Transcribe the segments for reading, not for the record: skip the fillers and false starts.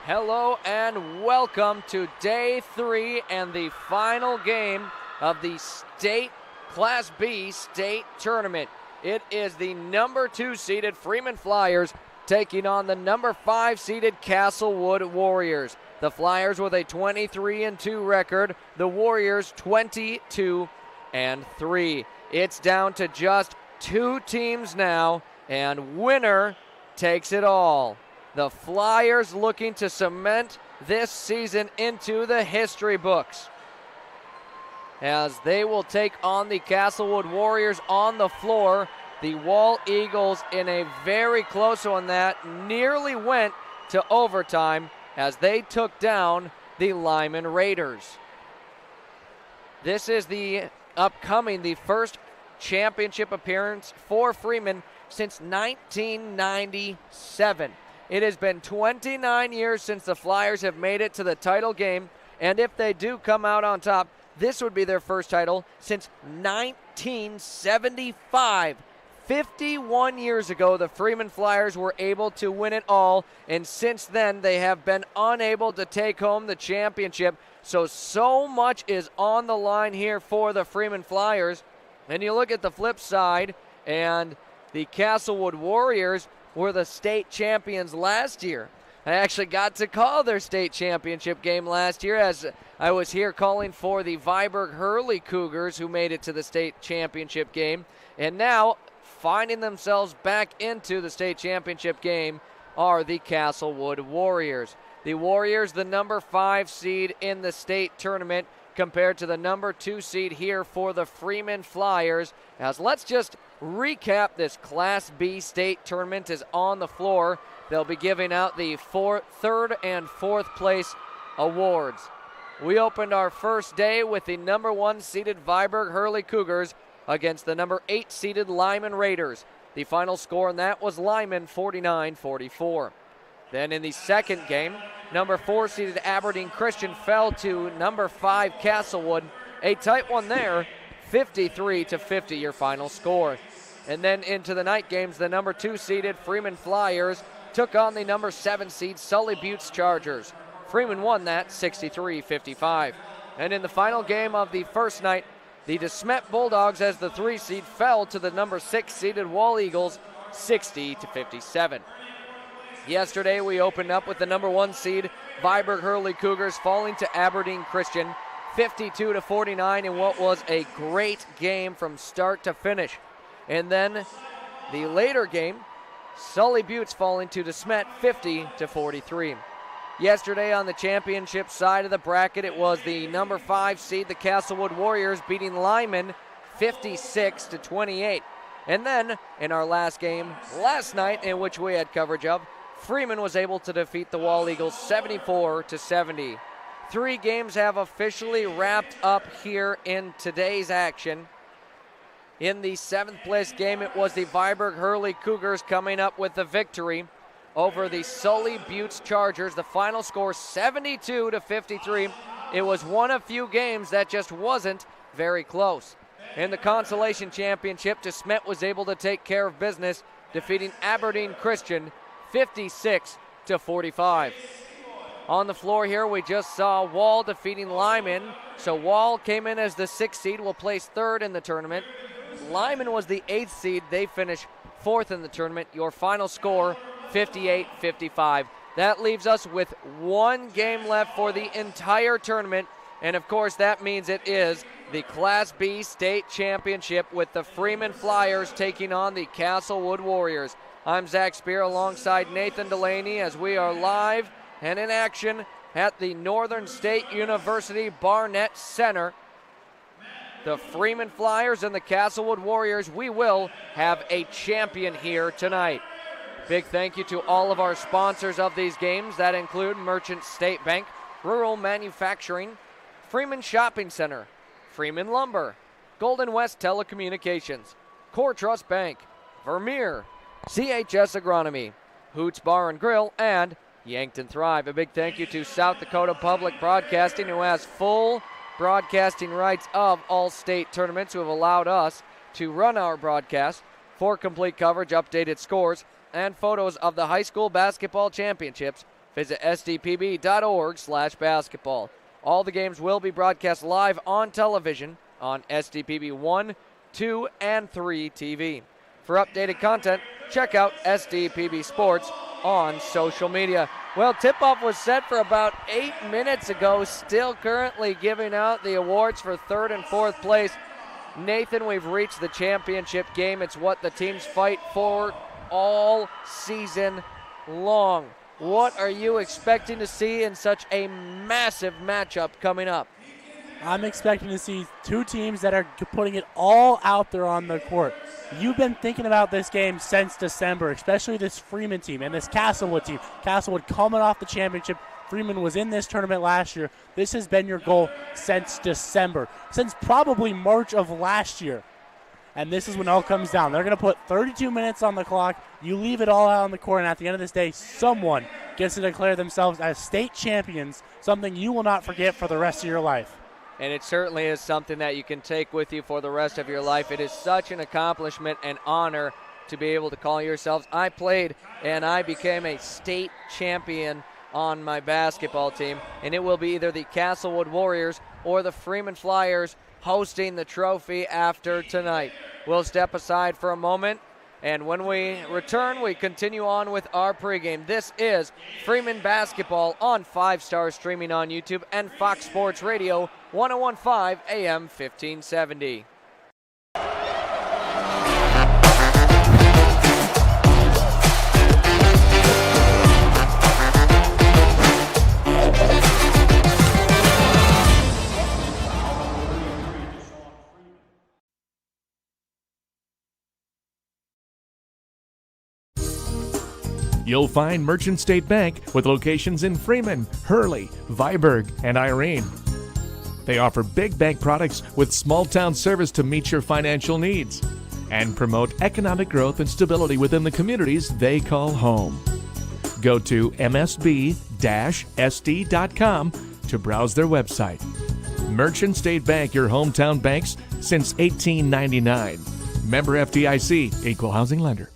Hello and welcome to day 3 and the final game of the state Class B state tournament. It is the number 2 seeded Freeman Flyers taking on the number 5 seeded Castlewood Warriors. The Flyers with a 23-2 record, the Warriors 22-3. It's down to just 2 teams now, and winner takes it all. The Flyers looking to cement this season into the history books, as they will take on the Castlewood Warriors on the floor. The Wall Eagles in a very close one that nearly went to overtime as they took down the Lyman Raiders. This is the first championship appearance for Freeman since 1997. It has been 29 years since the Flyers have made it to the title game, and if they do come out on top, this would be their first title since 1975. 51 years ago, the Freeman Flyers were able to win it all, and since then, they have been unable to take home the championship. So much is on the line here for the Freeman Flyers. And you look at the flip side, and the Castlewood Warriors were the state champions last year. I actually got to call their state championship game last year, as I was here calling for the Viborg Hurley Cougars, who made it to the state championship game. And now, finding themselves back into the state championship game, are the Castlewood Warriors. The Warriors, the number 5 seed in the state tournament, compared to the number 2 seed here for the Freeman Flyers. As let's just recap this Class B state tournament is on the floor. They'll be giving out the third and fourth place awards. We opened our first day with the number 1 seeded Viborg Hurley Cougars against the number 8 seeded Lyman Raiders. The final score in that was Lyman 49-44. Then in the second game, number 4 seeded Aberdeen Christian fell to number 5 Castlewood. A tight one there, 53-50 your final score. And then into the night games, the number 2 seeded Freeman Flyers took on the number 7 seed Sully Buttes Chargers. Freeman won that 63-55. And in the final game of the first night, the DeSmet Bulldogs as the 3 seed fell to the number 6 seeded Wall Eagles 60-57. Yesterday we opened up with the number 1 seed Viborg Hurley Cougars falling to Aberdeen Christian 52-49 in what was a great game from start to finish. And then the later game, Sully Buttes falling to DeSmet 50-43. Yesterday on the championship side of the bracket, it was the number 5 seed, the Castlewood Warriors, beating Lyman 56-28. And then in our last game last night, in which we had coverage of, Freeman was able to defeat the Wall Eagles 74-70. 3 games have officially wrapped up here in today's action. In the 7th place game, it was the Viborg Hurley Cougars coming up with the victory over the Sully Buttes Chargers. The final score 72-53. It was one of few games that just wasn't very close. In the consolation championship, DeSmet was able to take care of business, defeating Aberdeen Christian 56-45. On the floor here, we just saw Wall defeating Lyman. So Wall came in as the 6th seed, will place 3rd in the tournament. Lyman was the 8th seed. They finished 4th in the tournament. Your final score, 58-55. That leaves us with 1 game left for the entire tournament. And of course, that means it is the Class B state championship with the Freeman Flyers taking on the Castlewood Warriors. I'm Zac Spear alongside Nathan Delaney as we are live and in action at the Northern State University Barnett Center. The Freeman Flyers and the Castlewood Warriors, we will have a champion here tonight. Big thank you to all of our sponsors of these games. That include Merchant State Bank, Rural Manufacturing, Freeman Shopping Center, Freeman Lumber, Golden West Telecommunications, Core Trust Bank, Vermeer, CHS Agronomy, Hoots Bar and Grill, and Yankton Thrive. A big thank you to South Dakota Public Broadcasting, who has full broadcasting rights of all state tournaments, who have allowed us to run our broadcast. For complete coverage, updated scores, and photos of the high school basketball championships, Visit sdpb.org/basketball. All the games will be broadcast live on television on SDPB 1, 2, and 3 TV. For updated content, check out SDPB Sports on social media. Well, tip-off was set for about 8 minutes ago, still currently giving out the awards for third and fourth place. Nathan, we've reached the championship game. It's what the teams fight for all season long. What are you expecting to see in such a massive matchup coming up? I'm expecting to see two teams that are putting it all out there on the court. You've been thinking about this game since December, especially this Freeman team and this Castlewood team. Castlewood coming off the championship. Freeman was in this tournament last year. This has been your goal since December, since probably March of last year. And this is when it all comes down. They're going to put 32 minutes on the clock. You leave it all out on the court, and at the end of this day, someone gets to declare themselves as state champions, something you will not forget for the rest of your life. And it certainly is something that you can take with you for the rest of your life. It is such an accomplishment and honor to be able to call yourselves. I played and I became a state champion on my basketball team, and it will be either the Castlewood Warriors or the Freeman Flyers hosting the trophy after tonight. We'll step aside for a moment, and when we return, we continue on with our pregame. This is Freeman Basketball on 5 Star, streaming on YouTube and Fox Sports Radio, 101.5 AM 1570. You'll find Merchant State Bank with locations in Freeman, Hurley, Viborg, and Irene. They offer big bank products with small-town service to meet your financial needs and promote economic growth and stability within the communities they call home. Go to msb-sd.com to browse their website. Merchant State Bank, your hometown banks since 1899. Member FDIC, Equal Housing Lender.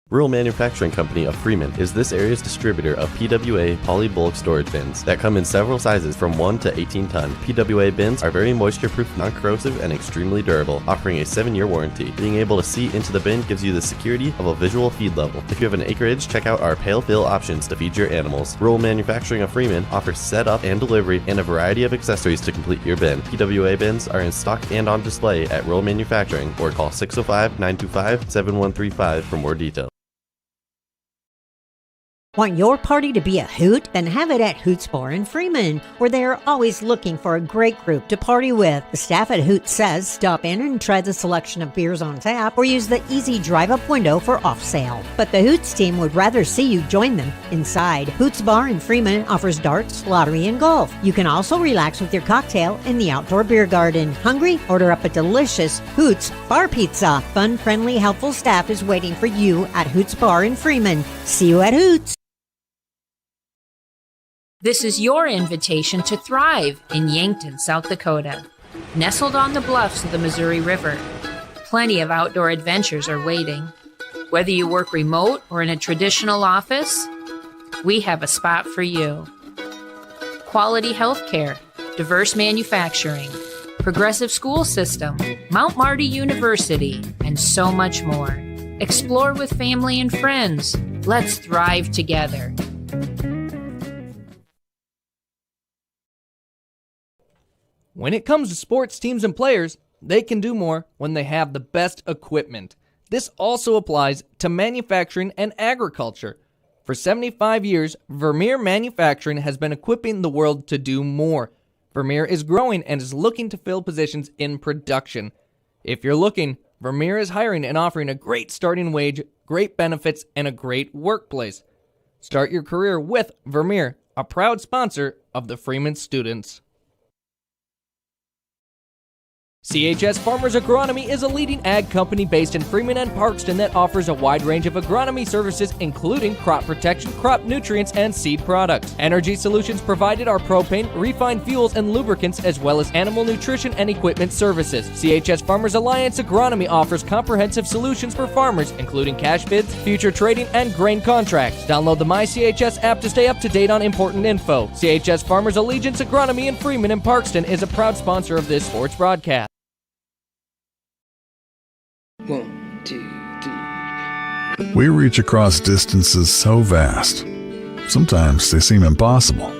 Rural Manufacturing Company of Freeman is this area's distributor of PWA poly bulk storage bins that come in several sizes from 1 to 18 ton. PWA bins are very moisture-proof, non-corrosive, and extremely durable, offering a 7-year warranty. Being able to see into the bin gives you the security of a visual feed level. If you have an acreage, check out our pale fill options to feed your animals. Rural Manufacturing of Freeman offers setup and delivery and a variety of accessories to complete your bin. PWA bins are in stock and on display at Rural Manufacturing, or call 605-925-7135 for more details. Want your party to be a hoot? Then have it at Hoots Bar in Freeman, where they are always looking for a great group to party with. The staff at Hoots says stop in and try the selection of beers on tap or use the easy drive-up window for off sale. But the Hoots team would rather see you join them inside. Hoots Bar in Freeman offers darts, lottery, and golf. You can also relax with your cocktail in the outdoor beer garden. Hungry? Order up a delicious Hoots Bar Pizza. Fun, friendly, helpful staff is waiting for you at Hoots Bar in Freeman. See you at Hoots. This is your invitation to thrive in Yankton, South Dakota. Nestled on the bluffs of the Missouri River, plenty of outdoor adventures are waiting. Whether you work remote or in a traditional office, we have a spot for you. Quality healthcare, diverse manufacturing, progressive school system, Mount Marty University, and so much more. Explore with family and friends. Let's thrive together. When it comes to sports teams and players, they can do more when they have the best equipment. This also applies to manufacturing and agriculture. For 75 years, Vermeer Manufacturing has been equipping the world to do more. Vermeer is growing and is looking to fill positions in production. If you're looking, Vermeer is hiring and offering a great starting wage, great benefits, and a great workplace. Start your career with Vermeer, a proud sponsor of the Freeman students. CHS Farmers Agronomy is a leading ag company based in Freeman and Parkston that offers a wide range of agronomy services, including crop protection, crop nutrients, and seed products. Energy solutions provided are propane, refined fuels, and lubricants, as well as animal nutrition and equipment services. CHS Farmers Alliance Agronomy offers comprehensive solutions for farmers, including cash bids, future trading, and grain contracts. Download the MyCHS app to stay up to date on important info. CHS Farmers Allegiance Agronomy in Freeman and Parkston is a proud sponsor of this sports broadcast. 1, 2, 3. We reach across distances so vast. Sometimes they seem impossible,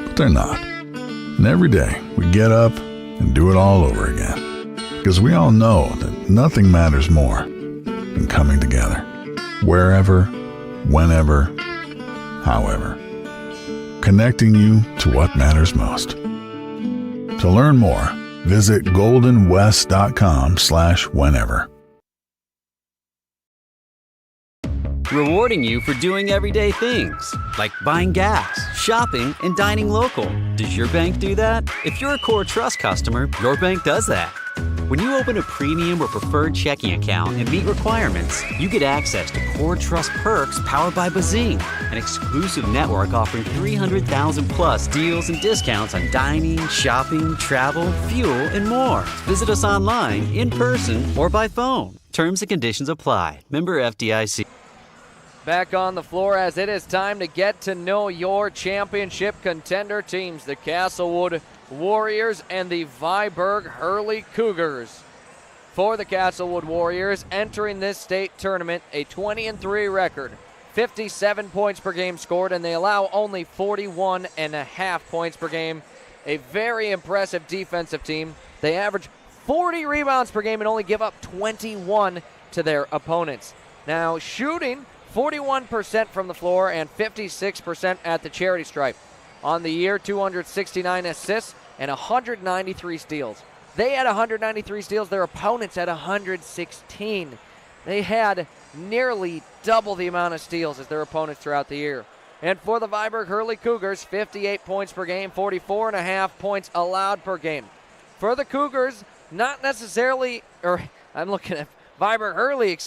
but they're not. And every day we get up and do it all over again. Because we all know that nothing matters more than coming together. Wherever, whenever, however. Connecting you to what matters most. To learn more, visit goldenwest.com/whenever. Rewarding you for doing everyday things, like buying gas, shopping, and dining local. Does your bank do that? If you're a Core Trust customer, your bank does that. When you open a premium or preferred checking account and meet requirements, you get access to Core Trust perks powered by Bazing, an exclusive network offering 300,000 plus deals and discounts on dining, shopping, travel, fuel, and more. Visit us online, in person, or by phone. Terms and conditions apply. Member FDIC. Back on the floor as it is time to get to know your championship contender teams, the Castlewood Warriors and the Viborg Hurley Cougars. For the Castlewood Warriors, entering this state tournament, a 20-3 record, 57 points per game scored, and they allow only 41.5 points per game. A very impressive defensive team. They average 40 rebounds per game and only give up 21 to their opponents. Now, shooting 41% from the floor and 56% at the charity stripe. On the year, 269 assists and 193 steals. They had 193 steals. Their opponents had 116. They had nearly double the amount of steals as their opponents throughout the year. And for the Viborg Hurley Cougars, 58 points per game, 44.5 points allowed per game. For the Cougars, not necessarily, I'm looking at Viborg Hurley, I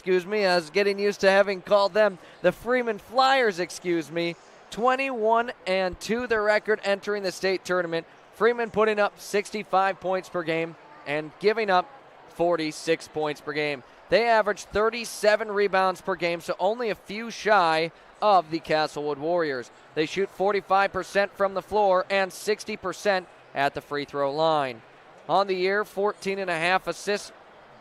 was getting used to having called them the Freeman Flyers, 21-2 the record entering the state tournament. Freeman putting up 65 points per game and giving up 46 points per game. They average 37 rebounds per game, so only a few shy of the Castlewood Warriors. They shoot 45% from the floor and 60% at the free throw line. On the year, 14.5 assists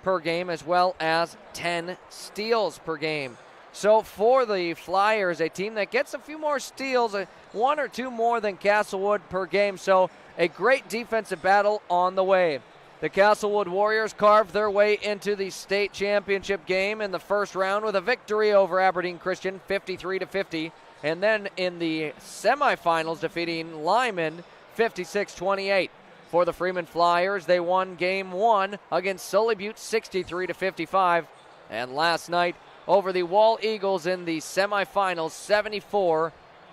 per game, as well as 10 steals per game. So for the Flyers, a team that gets a few more steals, one or two more than Castlewood per game, so a great defensive battle on the way. The Castlewood Warriors carved their way into the state championship game in the first round with a victory over Aberdeen Christian, 53-50, and then in the semifinals defeating Lyman, 56-28. For the Freeman Flyers, they won Game 1 against Sully Butte 63-55. And last night over the Wall Eagles in the semifinals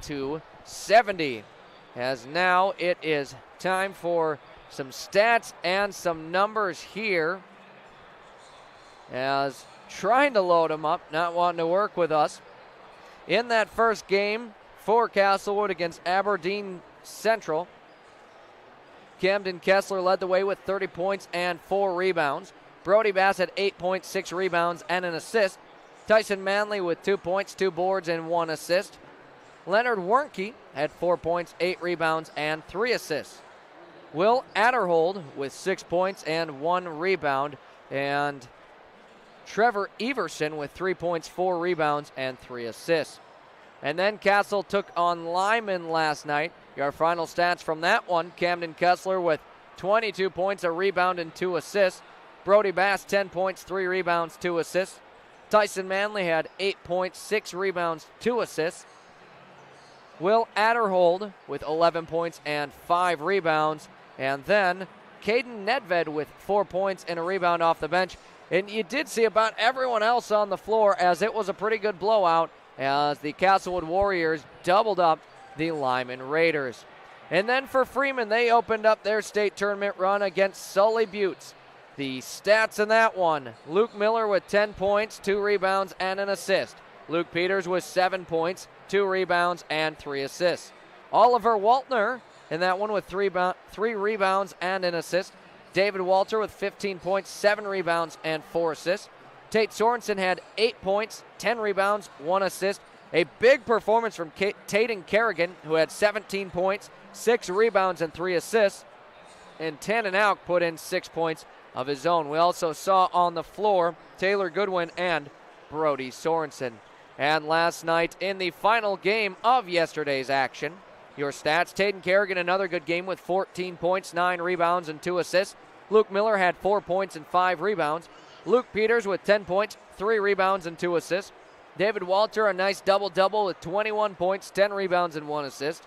74-70. As now it is time for some stats and some numbers here. As trying to load them up, not wanting to work with us. In that first game for Castlewood against Aberdeen Central, Camden Kessler led the way with 30 points and 4 rebounds. Brody Bass had 8 points, 6 rebounds, and an assist. Tyson Manley with 2 points, 2 boards, and 1 assist. Leonard Wernke had 4 points, 8 rebounds, and 3 assists. Will Adderhold with 6 points and 1 rebound. And Trevor Everson with 3 points, 4 rebounds, and 3 assists. And then Castle took on Lyman last night. Our final stats from that one, Camden Kessler with 22 points, a rebound, and 2 assists. Brody Bass, 10 points, 3 rebounds, 2 assists. Tyson Manley had 8 points, 6 rebounds, 2 assists. Will Adderhold with 11 points and 5 rebounds. And then Caden Nedved with 4 points and a rebound off the bench. And you did see about everyone else on the floor, as it was a pretty good blowout as the Castlewood Warriors doubled up the Lyman Raiders. And then for Freeman, they opened up their state tournament run against Sully Buttes. The stats in that one: Luke Miller with 10 points, 2 rebounds, and an assist. Luke Peters with 7 points, 2 rebounds, and 3 assists. Oliver Waltner in that one with 3 rebounds and an assist. David Walter with 15 points, 7 rebounds, and 4 assists. Tate Sorensen had 8 points, 10 rebounds, 1 assist. A big performance from Taden Kerrigan, who had 17 points, 6 rebounds, and 3 assists. And Tannen Auk put in 6 points of his own. We also saw on the floor Taylor Goodwin and Brody Sorensen. And last night in the final game of yesterday's action, your stats: Taden Kerrigan, another good game with 14 points, 9 rebounds, and 2 assists. Luke Miller had 4 points and 5 rebounds. Luke Peters with 10 points, 3 rebounds, and 2 assists. David Walter, a nice double-double with 21 points, 10 rebounds, and 1 assist.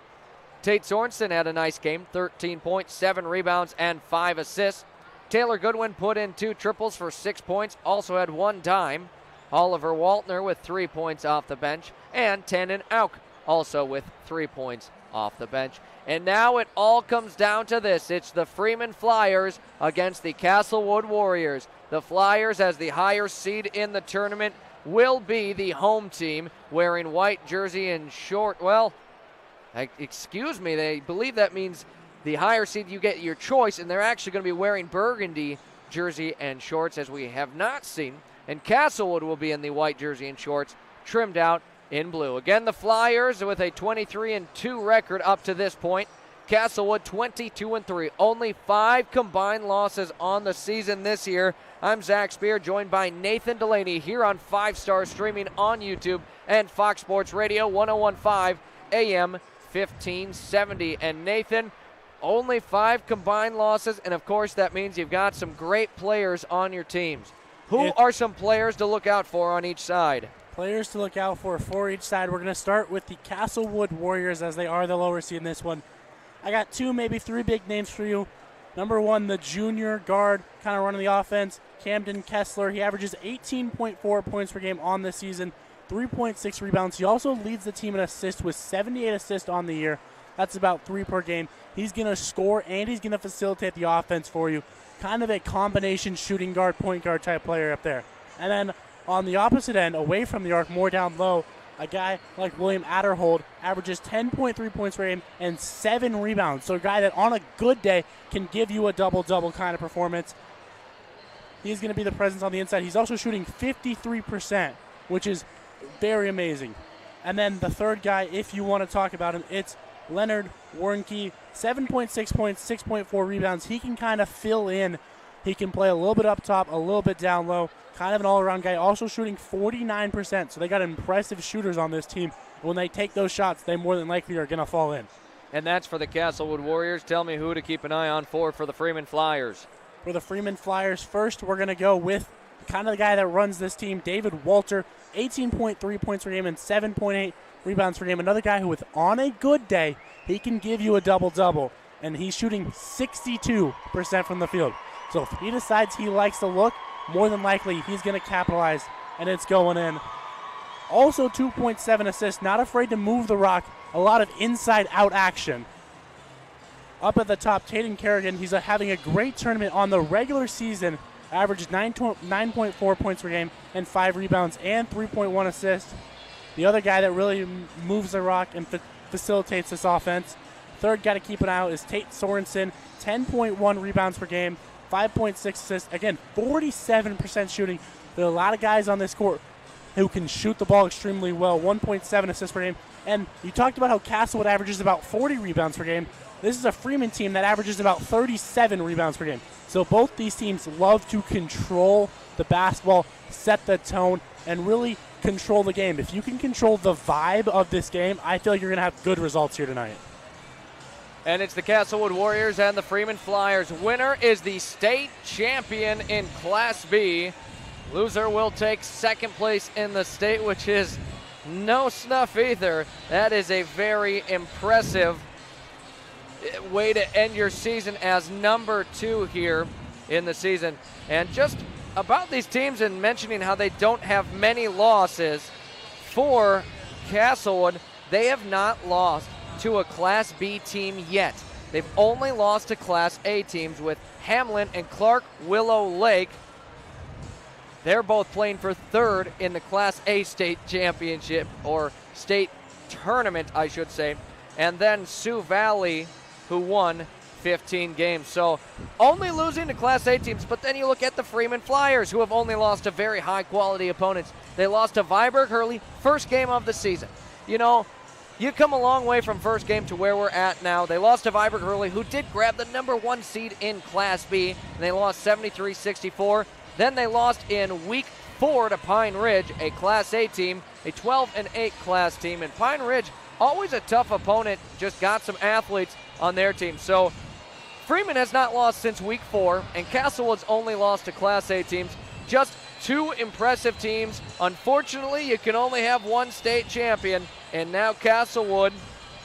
Tate Sorensen had a nice game, 13 points, 7 rebounds, and 5 assists. Taylor Goodwin put in 2 triples for 6 points, also had 1 dime. Oliver Waltner with 3 points off the bench, and Tannen Auk also with 3 points off the bench. And now it all comes down to this. It's the Freeman Flyers against the Castlewood Warriors. The Flyers, as the higher seed in the tournament, will be the home team, wearing white jersey and short. Well, excuse me, they believe that means the higher seed, you get your choice, and they're actually going to be wearing burgundy jersey and shorts, as we have not seen. And Castlewood will be in the white jersey and shorts, trimmed out in blue. Again, the Flyers with a 23-2 record up to this point. Castlewood 22-3. Only 5 combined losses on the season this year. I'm Zac Spear, joined by Nathan Delaney here on 5 Star, streaming on YouTube and Fox Sports Radio 1015 AM 1570. And Nathan, only 5 combined losses, and of course that means you've got some great players on your teams. Who are some players to look out for on each side? Players to look out for each side. We're going to start with the Castlewood Warriors, as they are the lower seed in this one. I got 2, maybe 3 big names for you. Number 1, the junior guard, kind of running the offense, Camden Kessler. He averages 18.4 points per game on this season, 3.6 rebounds. He also leads the team in assists with 78 assists on the year. That's about 3 per game. He's going to score and he's going to facilitate the offense for you. Kind of a combination shooting guard, point guard type player up there. And then on the opposite end, away from the arc, more down low, a guy like William Adderhold averages 10.3 points per game and 7 rebounds. So a guy that on a good day can give you a double-double kind of performance. He's going to be the presence on the inside. He's also shooting 53%, which is very amazing. And then the third guy, if you want to talk about him, it's Leonard Warnke, 7.6 points, 6.4 rebounds. He can kind of fill in. He can play a little bit up top, a little bit down low. Kind of an all-around guy, also shooting 49%. So they got impressive shooters on this team. When they take those shots, they more than likely are going to fall in. And that's for the Castlewood Warriors. Tell me who to keep an eye on for the Freeman Flyers. For the Freeman Flyers, first we're going to go with kind of the guy that runs this team, David Walter, 18.3 points per game and 7.8 rebounds per game. Another guy who, with on a good day, he can give you a double-double. And he's shooting 62% from the field. So if he decides he likes the look, more than likely he's going to capitalize, and it's going in. Also 2.7 assists, not afraid to move the rock. A lot of inside-out action. Up at the top, Taden Kerrigan, he's having a great tournament on the regular season. Averages 9.4 points per game and 5 rebounds and 3.1 assists. The other guy that really moves the rock and facilitates this offense. Third guy to keep an eye out is Tate Sorensen, 10.1 rebounds per game, 5.6 assists. Again, 47% shooting. There are a lot of guys on this court who can shoot the ball extremely well, 1.7 assists per game. And you talked about how Castlewood averages about 40 rebounds per game. This is a Freeman team that averages about 37 rebounds per game. So both these teams love to control the basketball, set the tone, and really control the game. If you can control the vibe of this game, I feel like you're going to have good results here tonight. And it's the Castlewood Warriors and the Freeman Flyers. Winner is the state champion in Class B. Loser will take second place in the state, which is no snuff either. That is a very impressive way to end your season as number 2 here in the season. And just about these teams and mentioning how they don't have many losses, for Castlewood, they have not lost to a Class B team yet. they've only lost to Class A teams with Hamlin and Clark Willow Lake. They're both playing for third in the Class A state championship, or state tournament, I should say. And then Sioux Valley, who won 15 games. So only losing to Class A teams, but then you look at the Freeman Flyers, who have only lost to very high-quality opponents. They lost to Viborg Hurley, first game of the season. You know, you come a long way from first game to where we're at now. They lost to Viborg Hurley, who did grab the number 1 seed in Class B, and they lost 73-64. Then they lost in week 4 to Pine Ridge, a Class A team, a 12-8 class team. And Pine Ridge, always a tough opponent, just got some athletes on their team. So Freeman has not lost since week 4, and Castlewood's only lost to Class A teams. Just 2 impressive teams. Unfortunately, you can only have one state champion, and now Castlewood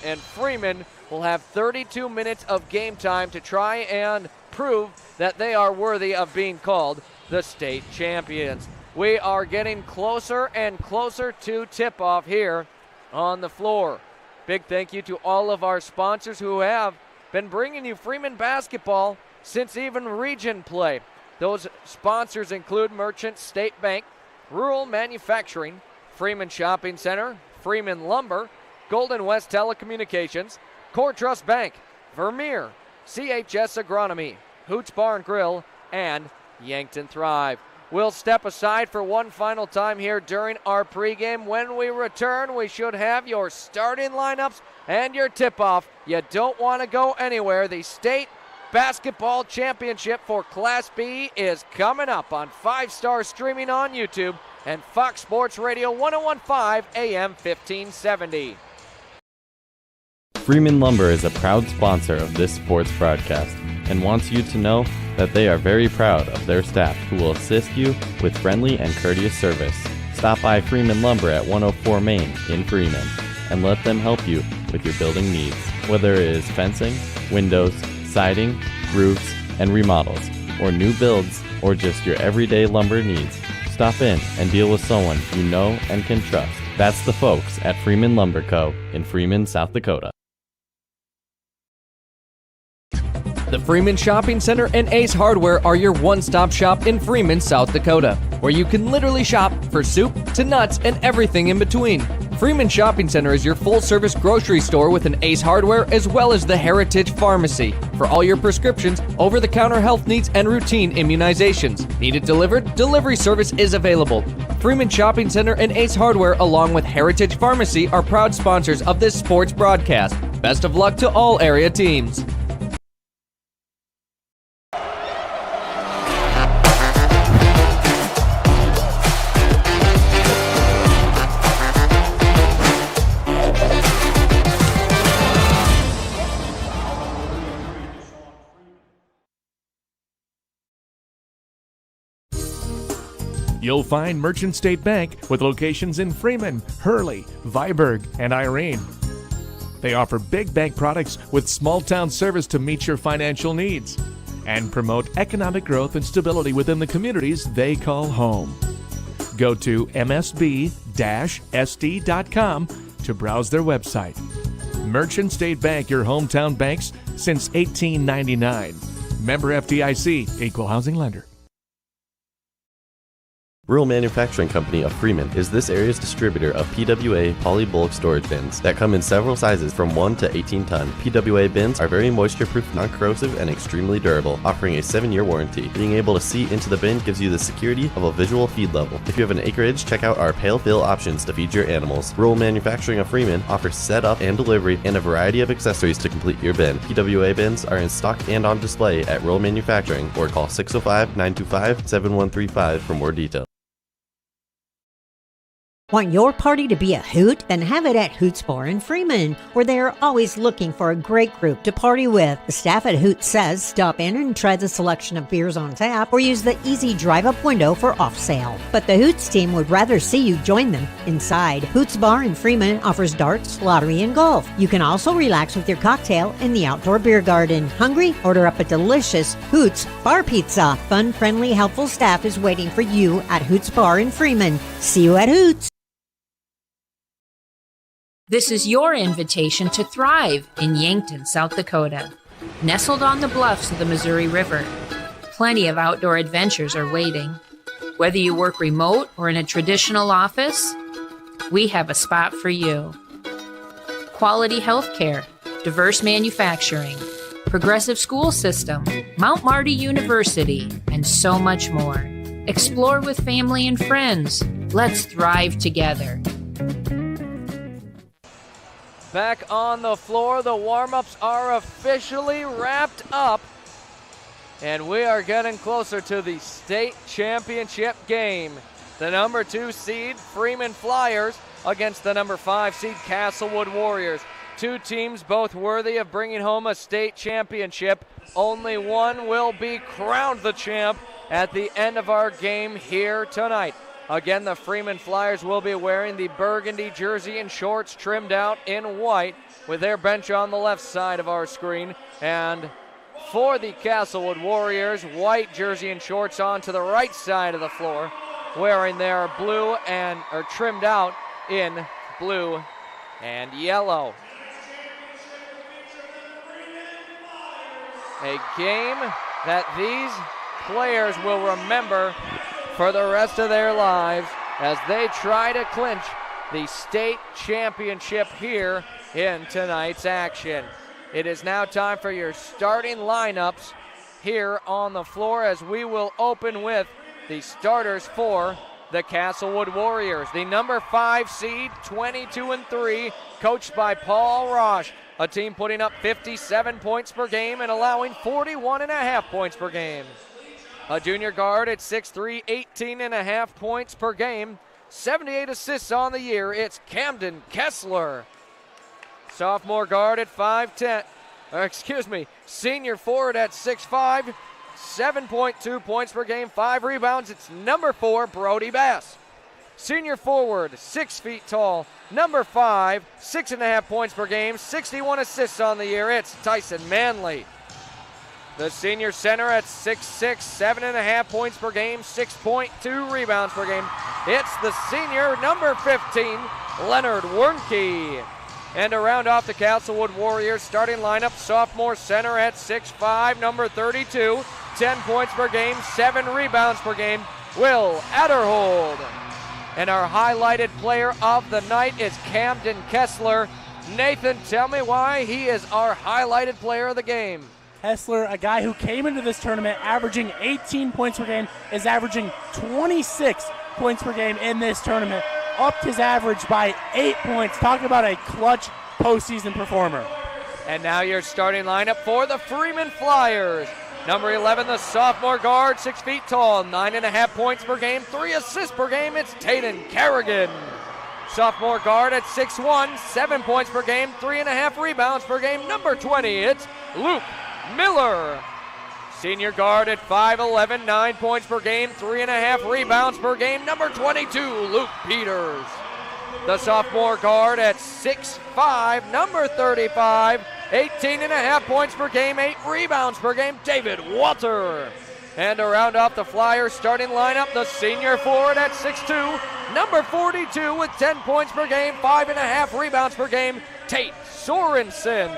and Freeman will have 32 minutes of game time to try and prove that they are worthy of being called the state champions. We are getting closer and closer to tip-off here on the floor. Big thank you to all of our sponsors who have been bringing you Freeman basketball since even region play. Those sponsors include Merchant State Bank, Rural Manufacturing, Freeman Shopping Center, Freeman Lumber, Golden West Telecommunications, Core Trust Bank, Vermeer, CHS Agronomy, Hoots Bar and Grill, and Yankton Thrive. We'll step aside for one final time here during our pregame. When we return, we should have your starting lineups and your tip-off. You don't want to go anywhere. The state basketball championship for Class B is coming up on 5-Star streaming on YouTube and Fox Sports Radio 101.5 AM 1570. Freeman Lumber is a proud sponsor of this sports broadcast and wants you to know that they are very proud of their staff who will assist you with friendly and courteous service. Stop by Freeman Lumber at 104 Main in Freeman and let them help you with your building needs, whether it is fencing, windows, siding, roofs, and remodels, or new builds, or just your everyday lumber needs. Stop in and deal with someone you know and can trust. That's the folks at Freeman Lumber Co. in Freeman, South Dakota. The Freeman Shopping Center and Ace Hardware are your one-stop shop in Freeman, South Dakota, where you can literally shop for soup to nuts and everything in between. Freeman Shopping Center is your full-service grocery store with an Ace Hardware as well as the Heritage Pharmacy for all your prescriptions, over-the-counter health needs, and routine immunizations. Need it delivered? Delivery service is available. Freeman Shopping Center and Ace Hardware, along with Heritage Pharmacy, are proud sponsors of this sports broadcast. Best of luck to all area teams. You'll find Merchant State Bank with locations in Freeman, Hurley, Viborg, and Irene. They offer big bank products with small-town service to meet your financial needs and promote economic growth and stability within the communities they call home. Go to msb-sd.com to browse their website. Merchant State Bank, your hometown banks since 1899. Member FDIC, Equal Housing Lender. Rural Manufacturing Company of Freeman is this area's distributor of PWA poly-bulk storage bins that come in several sizes from 1 to 18 ton. PWA bins are very moisture-proof, non-corrosive, and extremely durable, offering a 7-year warranty. Being able to see into the bin gives you the security of a visual feed level. If you have an acreage, check out our pale fill options to feed your animals. Rural Manufacturing of Freeman offers setup and delivery and a variety of accessories to complete your bin. PWA bins are in stock and on display at Rural Manufacturing, or call 605-925-7135 for more details. Want your party to be a hoot? Then have it at Hoots Bar in Freeman, where they are always looking for a great group to party with. The staff at Hoots says stop in and try the selection of beers on tap or use the easy drive-up window for off sale. But the Hoots team would rather see you join them inside. Hoots Bar in Freeman offers darts, lottery, and golf. You can also relax with your cocktail in the outdoor beer garden. Hungry? Order up a delicious Hoots Bar Pizza. Fun, friendly, helpful staff is waiting for you at Hoots Bar in Freeman. See you at Hoots. This is your invitation to thrive in Yankton, South Dakota. Nestled on the bluffs of the Missouri River, plenty of outdoor adventures are waiting. Whether you work remote or in a traditional office, we have a spot for you. Quality healthcare, diverse manufacturing, progressive school system, Mount Marty University, and so much more. Explore with family and friends. Let's thrive together. Back on the floor, the warm-ups are officially wrapped up, and we are getting closer to the state championship game. The number 2 seed, Freeman Flyers, against the number 5 seed, Castlewood Warriors. Two teams both worthy of bringing home a state championship. Only one will be crowned the champ at the end of our game here tonight. Again, the Freeman Flyers will be wearing the burgundy jersey and shorts trimmed out in white with their bench on the left side of our screen. And for the Castlewood Warriors, white jersey and shorts on to the right side of the floor, wearing their blue and are trimmed out in blue and yellow. A game that these players will remember for the rest of their lives as they try to clinch the state championship here in tonight's action. It is now time for your starting lineups here on the floor as we will open with the starters for the Castlewood Warriors. The number 5 seed, 22-3, coached by Paul Roche. A team putting up 57 points per game and allowing 41.5 points per game. A junior guard at 6'3", 18.5 points per game. 78 assists on the year. It's Camden Kessler. Sophomore guard at 5'10", senior forward at 6'5", 7.2 points per game, 5 rebounds. It's number 4, Brody Bass. Senior forward, 6 feet tall, number 5, 6.5 points per game, 61 assists on the year. It's Tyson Manley. The senior center at 6'6", 7.5 points per game, 6.2 rebounds per game. It's the senior, number 15, Leonard Wernke. And to round off the Castlewood Warriors starting lineup, sophomore center at 6'5", number 32, 10 points per game, 7 rebounds per game, Will Adderhold. And our highlighted player of the night is Camden Kessler. Nathan, tell me why he is our highlighted player of the game. Kessler, a guy who came into this tournament averaging 18 points per game, is averaging 26 points per game in this tournament. Upped his average by 8 points. Talking about a clutch postseason performer. And now your starting lineup for the Freeman Flyers. Number 11, the sophomore guard, 6 feet tall, 9.5 points per game, 3 assists per game. It's Tayden Kerrigan. Sophomore guard at 6'1", 7 points per game, 3.5 rebounds per game. Number 20, it's Luke Miller. Senior guard at 5'11", 9 points per game, 3.5 rebounds per game. Number 22, Luke Peters. The sophomore guard at 6'5", number 35, 18.5 points per game, 8 rebounds per game, David Walter. And to round off the Flyers starting lineup, the senior forward at 6'2", number 42 with 10 points per game, 5.5 rebounds per game, Tate Sorensen.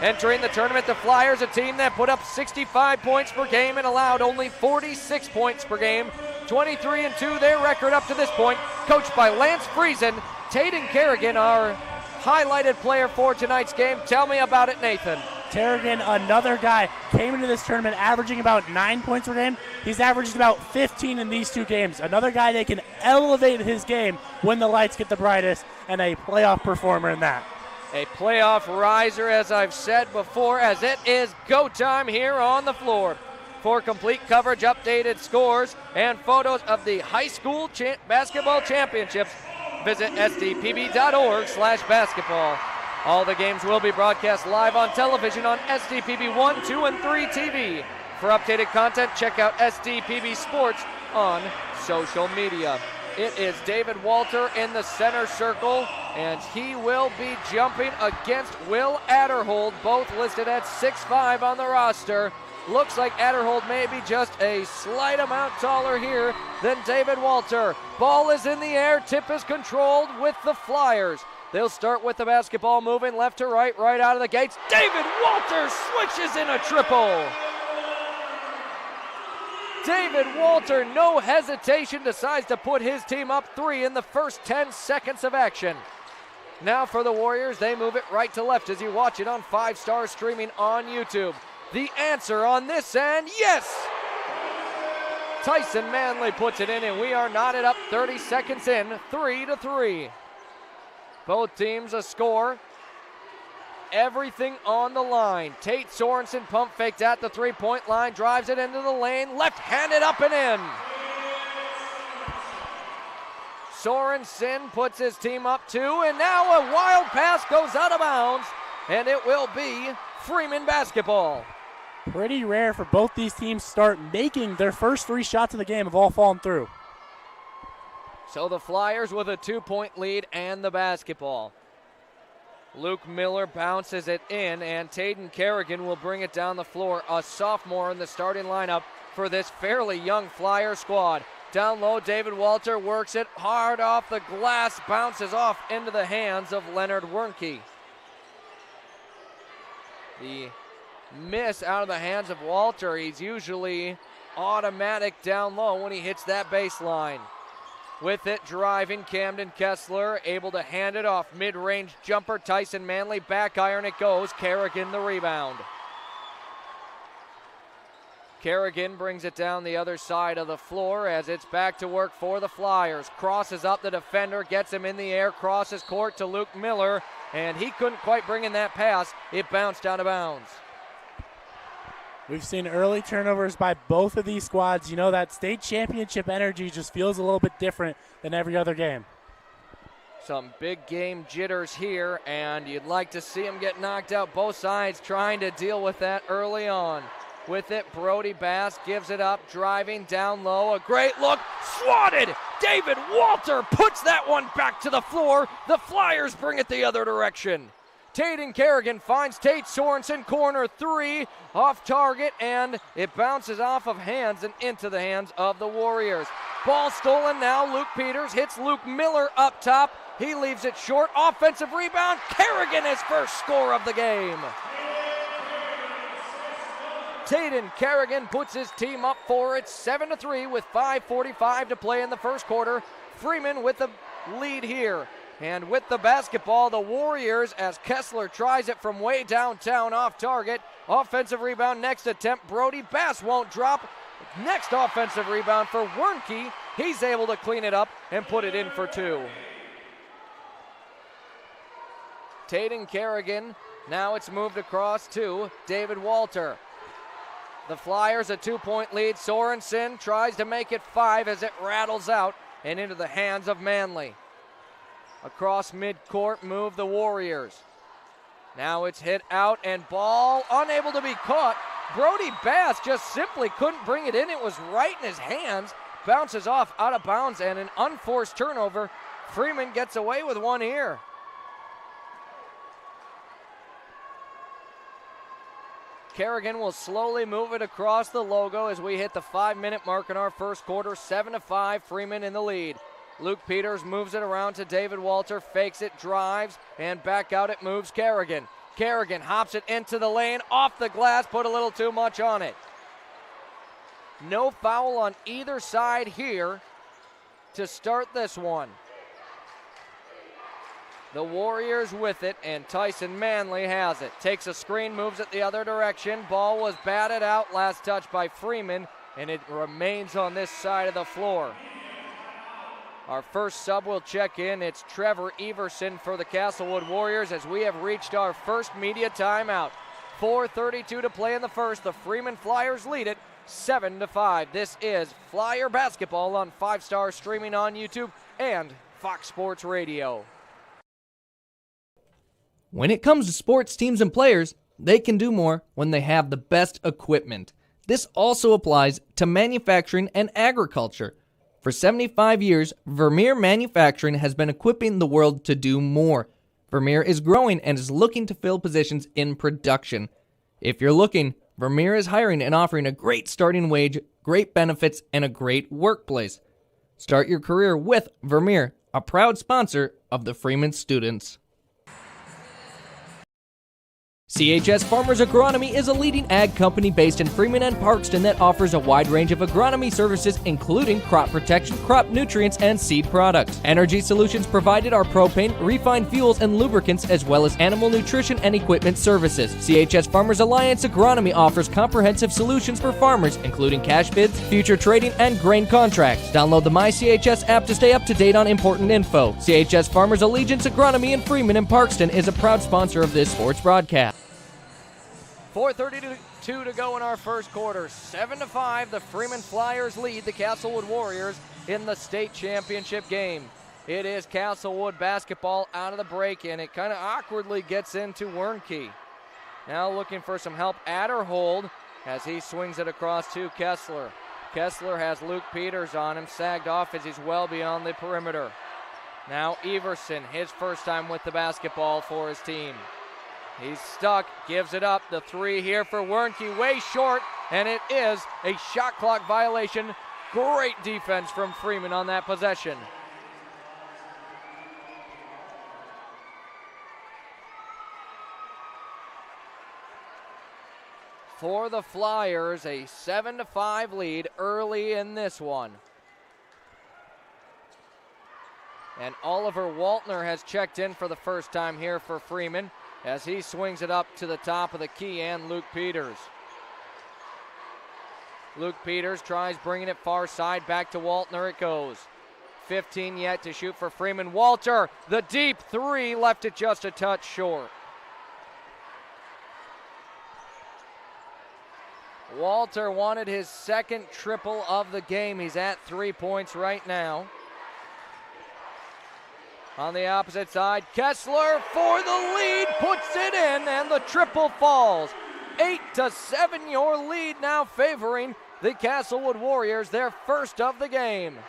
Entering the tournament, the Flyers, a team that put up 65 points per game and allowed only 46 points per game. 23-2 their record up to this point, coached by Lance Friesen. Tayden Kerrigan, our highlighted player for tonight's game. Tell me about it, Nathan. Kerrigan, another guy, came into this tournament averaging about 9 points per game. He's averaged about 15 in these 2 games. Another guy that can elevate his game when the lights get the brightest, and a playoff performer in that. A playoff riser, as I've said before, as it is go time here on the floor. For complete coverage, updated scores, and photos of the high school basketball championships, visit sdpb.org/basketball. All the games will be broadcast live on television on SDPB 1, 2, and 3 TV. For updated content, check out SDPB Sports on social media. It is David Walter in the center circle, and he will be jumping against Will Adderhold, both listed at 6'5" on the roster. Looks like Adderhold may be just a slight amount taller here than David Walter. Ball is in the air, tip is controlled with the Flyers. They'll start with the basketball moving left to right, right out of the gates. David Walter switches in a triple. David Walter, no hesitation, decides to put his team up 3 in the first 10 seconds of action. Now for the Warriors, they move it right to left as you watch it on 5 Star streaming on YouTube. The answer on this end, yes! Tyson Manley puts it in, and we are knotted up 30 seconds in, 3-3. Both teams a score. Everything on the line. Tate Sorensen pump faked at the three-point line, drives it into the lane, left-handed up and in. Sorensen puts his team up 2, and now a wild pass goes out of bounds, and it will be Freeman basketball. Pretty rare for both these teams to start making their first 3 shots of the game have all fallen through. So the Flyers with a 2-point lead and the basketball. Luke Miller bounces it in, and Taden Kerrigan will bring it down the floor, a sophomore in the starting lineup for this fairly young Flyer squad. Down low, David Walter works it hard off the glass, bounces off into the hands of Leonard Wernke. The miss out of the hands of Walter. He's usually automatic down low when he hits that baseline. With it, driving, Camden Kessler, able to hand it off. Mid-range jumper, Tyson Manley, back iron it goes. Kerrigan the rebound. Kerrigan brings it down the other side of the floor as it's back to work for the Flyers. Crosses up the defender, gets him in the air, crosses court to Luke Miller, and he couldn't quite bring in that pass. It bounced out of bounds. We've seen early turnovers by both of these squads. You know, that state championship energy just feels a little bit different than every other game. Some big game jitters here, and you'd like to see them get knocked out. Both sides trying to deal with that early on. With it, Brody Bass gives it up, driving down low. A great look, swatted! David Walter puts that one back to the floor. The Flyers bring it the other direction. Taden Kerrigan finds Tate Sorensen, corner 3, off target, and it bounces off of hands and into the hands of the Warriors. Ball stolen now, Luke Peters hits Luke Miller up top. He leaves it short, offensive rebound, Kerrigan his first score of the game. Taden Kerrigan puts his team up for it, 7-3 with 5:45 to play in the first quarter. Freeman with the lead here. And with the basketball, the Warriors, as Kessler tries it from way downtown off target. Offensive rebound, next attempt, Brody Bass won't drop. Next offensive rebound for Wernke. He's able to clean it up and put it in for 2. Taden Kerrigan, now it's moved across to David Walter. The Flyers a 2-point lead. Sorensen tries to make it 5 as it rattles out and into the hands of Manley. Across midcourt move the Warriors. Now it's hit out and ball unable to be caught. Brody Bass just simply couldn't bring it in. It was right in his hands. Bounces off out of bounds and an unforced turnover. Freeman gets away with one here. Kerrigan will slowly move it across the logo as we hit the 5-minute mark in our first quarter. 7-5, Freeman in the lead. Luke Peters moves it around to David Walter, fakes it, drives, and back out it moves Kerrigan. Kerrigan hops it into the lane, off the glass, put a little too much on it. No foul on either side here to start this one. The Warriors with it, and Tyson Manley has it. Takes a screen, moves it the other direction. Ball was batted out, last touch by Freeman, and it remains on this side of the floor. Our first sub will check in. It's Trevor Everson for the Castlewood Warriors as we have reached our first media timeout. 4:32 to play in the first. The Freeman Flyers lead it 7-5. This is Flyer basketball on 5 Star streaming on YouTube and Fox Sports Radio. When it comes to sports teams and players, they can do more when they have the best equipment. This also applies to manufacturing and agriculture. For 75 years, Vermeer Manufacturing has been equipping the world to do more. Vermeer is growing and is looking to fill positions in production. If you're looking, Vermeer is hiring and offering a great starting wage, great benefits, and a great workplace. Start your career with Vermeer, a proud sponsor of the Freeman students. CHS Farmers Agronomy is a leading ag company based in Freeman and Parkston that offers a wide range of agronomy services, including crop protection, crop nutrients, and seed products. Energy solutions provided are propane, refined fuels, and lubricants, as well as animal nutrition and equipment services. CHS Farmers Alliance Agronomy offers comprehensive solutions for farmers, including cash bids, future trading, and grain contracts. Download the MyCHS app to stay up to date on important info. CHS Farmers Allegiance Agronomy in Freeman and Parkston is a proud sponsor of this sports broadcast. 4:32 to go in our first quarter. 7-5, the Freeman Flyers lead the Castlewood Warriors in the state championship game. It is Castlewood basketball out of the break, and it kind of awkwardly gets into Wernke. Now looking for some help at her hold as he swings it across to Kessler. Kessler has Luke Peters on him, sagged off as he's well beyond the perimeter. Now Everson, his first time with the basketball for his team. He's stuck, gives it up. The three here for Wernke, way short, and it is a shot clock violation. Great defense from Freeman on that possession. For the Flyers, a 7-5 lead early in this one. And Oliver Waltner has checked in for the first time here for Freeman, as he swings it up to the top of the key, and Luke Peters. Luke Peters tries bringing it far side, back to Waltner it goes. 15 yet to shoot for Freeman. Walter, the deep three, left it just a touch short. Walter wanted his second triple of the game. He's at 3 points right now. On the opposite side, Kessler for the lead, puts it in, and the triple falls. 8-7, your lead now favoring the Castlewood Warriors, their first of the game.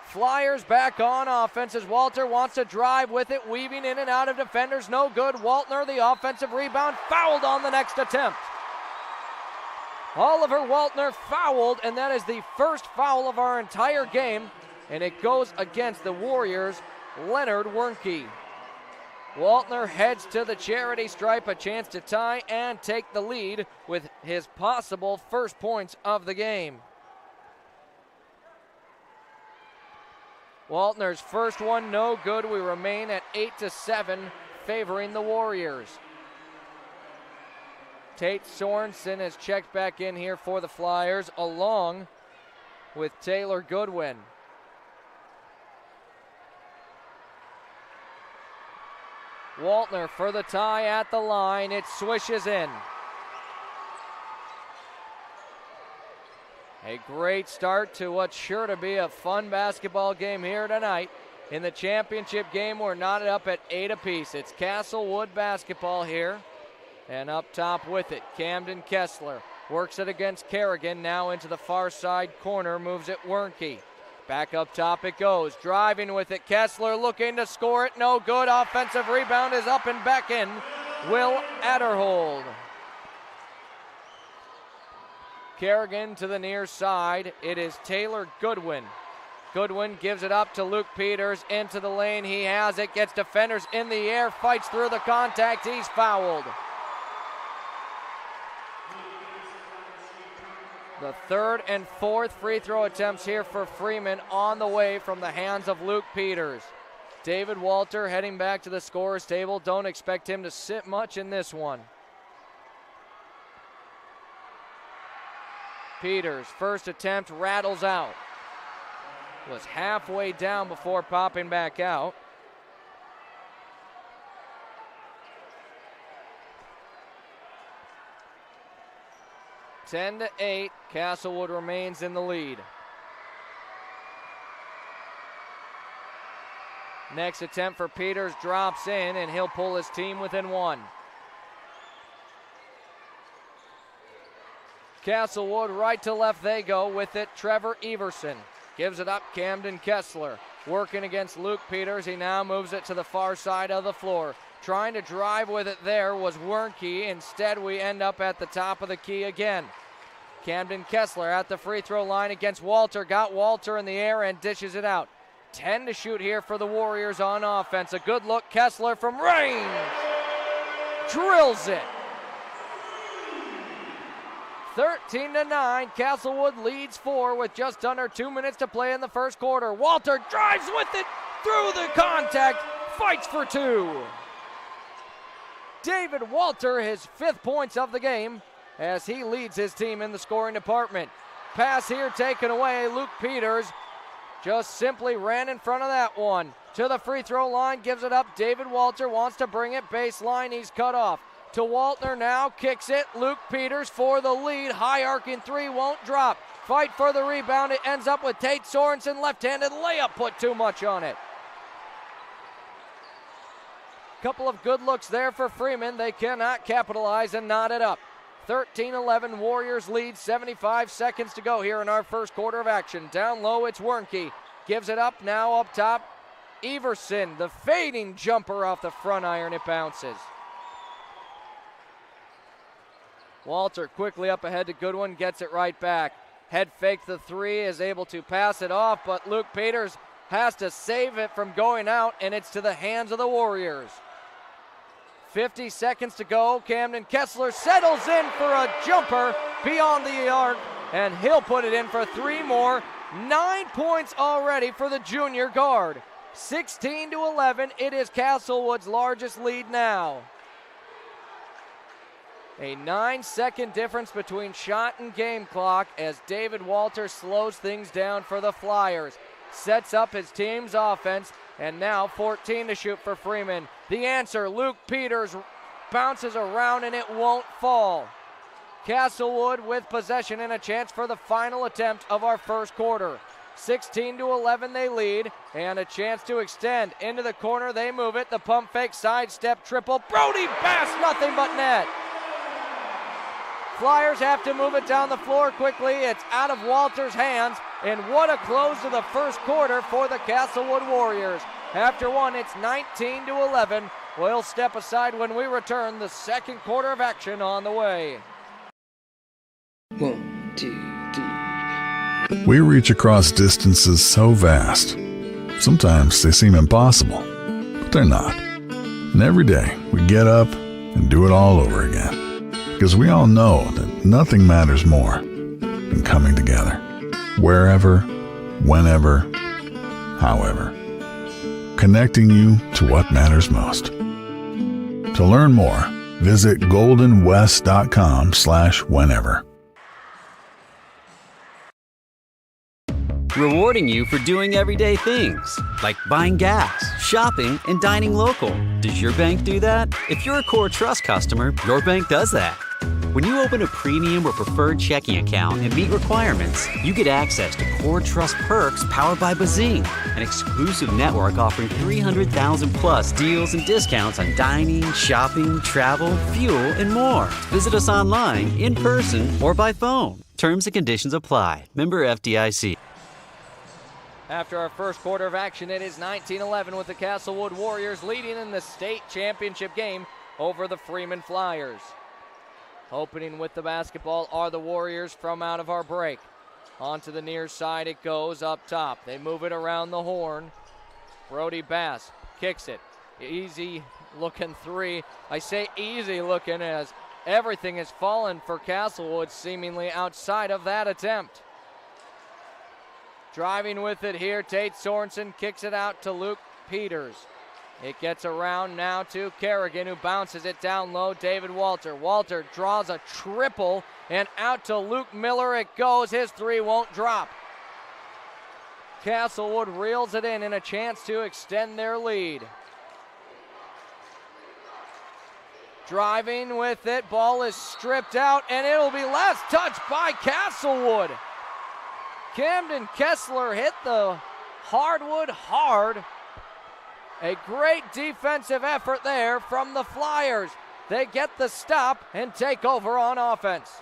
Flyers back on offense as Walter wants to drive with it, weaving in and out of defenders, no good. Waltner, the offensive rebound, fouled on the next attempt. Oliver Waltner fouled, and that is the first foul of our entire game, and it goes against the Warriors' Leonard Wernke. Waltner heads to the charity stripe, a chance to tie and take the lead with his possible first points of the game. Waltner's first one no good. We remain at 8-7, favoring the Warriors. Tate Sorensen has checked back in here for the Flyers, along with Taylor Goodwin. Waltner for the tie at the line. It swishes in. A great start to what's sure to be a fun basketball game here tonight. In the championship game, we're knotted up at 8 apiece. It's Castlewood basketball here. And up top with it, Camden Kessler works it against Kerrigan. Now into the far side corner, moves it Wernke. Back up top it goes, driving with it, Kessler looking to score it, no good. Offensive rebound is up and back in. Will Adderhold. Kerrigan to the near side. It is Taylor Goodwin. Goodwin gives it up to Luke Peters into the lane. He has it, gets defenders in the air, fights through the contact. He's fouled. The third and fourth free throw attempts here for Freeman on the way from the hands of Luke Peters. David Walter heading back to the scorer's table. Don't expect him to sit much in this one. Peters, first attempt rattles out. Was halfway down before popping back out. Ten to 8, Castlewood remains in the lead. Next attempt for Peters drops in, and he'll pull his team within one. Castlewood right to left they go with it. Trevor Everson gives it up. Camden Kessler working against Luke Peters. He now moves it to the far side of the floor. Trying to drive with it there was Wernke. Instead, we end up at the top of the key again. Camden Kessler at the free throw line against Walter. Got Walter in the air and dishes it out. 10 to shoot here for the Warriors on offense. A good look. Kessler from range. Drills it. 13-9, Castlewood leads 4 with just under 2 minutes to play in the first quarter. Walter drives with it through the contact, fights for 2. David Walter, his 5th points of the game, as he leads his team in the scoring department. Pass here taken away. Luke Peters just simply ran in front of that one. To the free throw line, gives it up. David Walter wants to bring it baseline. He's cut off. To Waltner now, kicks it. Luke Peters for the lead. High arcing 3, won't drop. Fight for the rebound. It ends up with Tate Sorensen. Left-handed layup, put too much on it. Couple of good looks there for Freeman. They cannot capitalize and knot it up. 13-11, Warriors lead, 75 seconds to go here in our first quarter of action. Down low, it's Wernke. Gives it up, now up top. Everson, the fading jumper off the front iron, it bounces. Walter quickly up ahead to Goodwin, gets it right back. Head fake the 3, is able to pass it off, but Luke Peters has to save it from going out, and it's to the hands of the Warriors. 50 seconds to go. Camden Kessler settles in for a jumper beyond the arc, and he'll put it in for 3 more. 9 points already for the junior guard. 16-11, it is Castlewood's largest lead now. A 9-second difference between shot and game clock as David Walter slows things down for the Flyers. Sets up his team's offense, and now 14 to shoot for Freeman. The answer, Luke Peters bounces around and it won't fall. Castlewood with possession and a chance for the final attempt of our first quarter. 16-11 they lead, and a chance to extend. Into the corner, they move it. The pump fake, sidestep, triple. Brody Bass, nothing but net. Flyers have to move it down the floor quickly. It's out of Walter's hands, and what a close to the first quarter for the Castlewood Warriors. After one, it's 19-11. We'll step aside when we return. The second quarter of action on the way. 1, 2, 3. We reach across distances so vast. Sometimes they seem impossible, but they're not. And every day we get up and do it all over again. Because we all know that nothing matters more than coming together. Wherever, whenever, however. Connecting you to what matters most. To learn more, visit goldenwest.com/whenever. Rewarding you for doing everyday things, like buying gas, shopping, and dining local. Does your bank do that? If you're a Core Trust customer, your bank does that. When you open a premium or preferred checking account and meet requirements, you get access to Core Trust perks powered by Bazing, an exclusive network offering 300,000 plus deals and discounts on dining, shopping, travel, fuel, and more. Visit us online, in person, or by phone. Terms and conditions apply. Member FDIC. After our first quarter of action, it is 19-11 with the Castlewood Warriors leading in the state championship game over the Freeman Flyers. Opening with the basketball are the Warriors from out of our break. Onto the near side it goes up top. They move it around the horn. Brody Bass kicks it. Easy looking 3. I say easy looking as everything has fallen for Castlewood seemingly outside of that attempt. Driving with it here, Tate Sorensen kicks it out to Luke Peters. It gets around now to Kerrigan, who bounces it down low. David Walter. Walter draws a triple, and out to Luke Miller it goes. His 3 won't drop. Castlewood reels it in a chance to extend their lead. Driving with it, ball is stripped out, and it'll be last touch by Castlewood. Camden Kessler hit the hardwood hard. A great defensive effort there from the Flyers. They get the stop and take over on offense.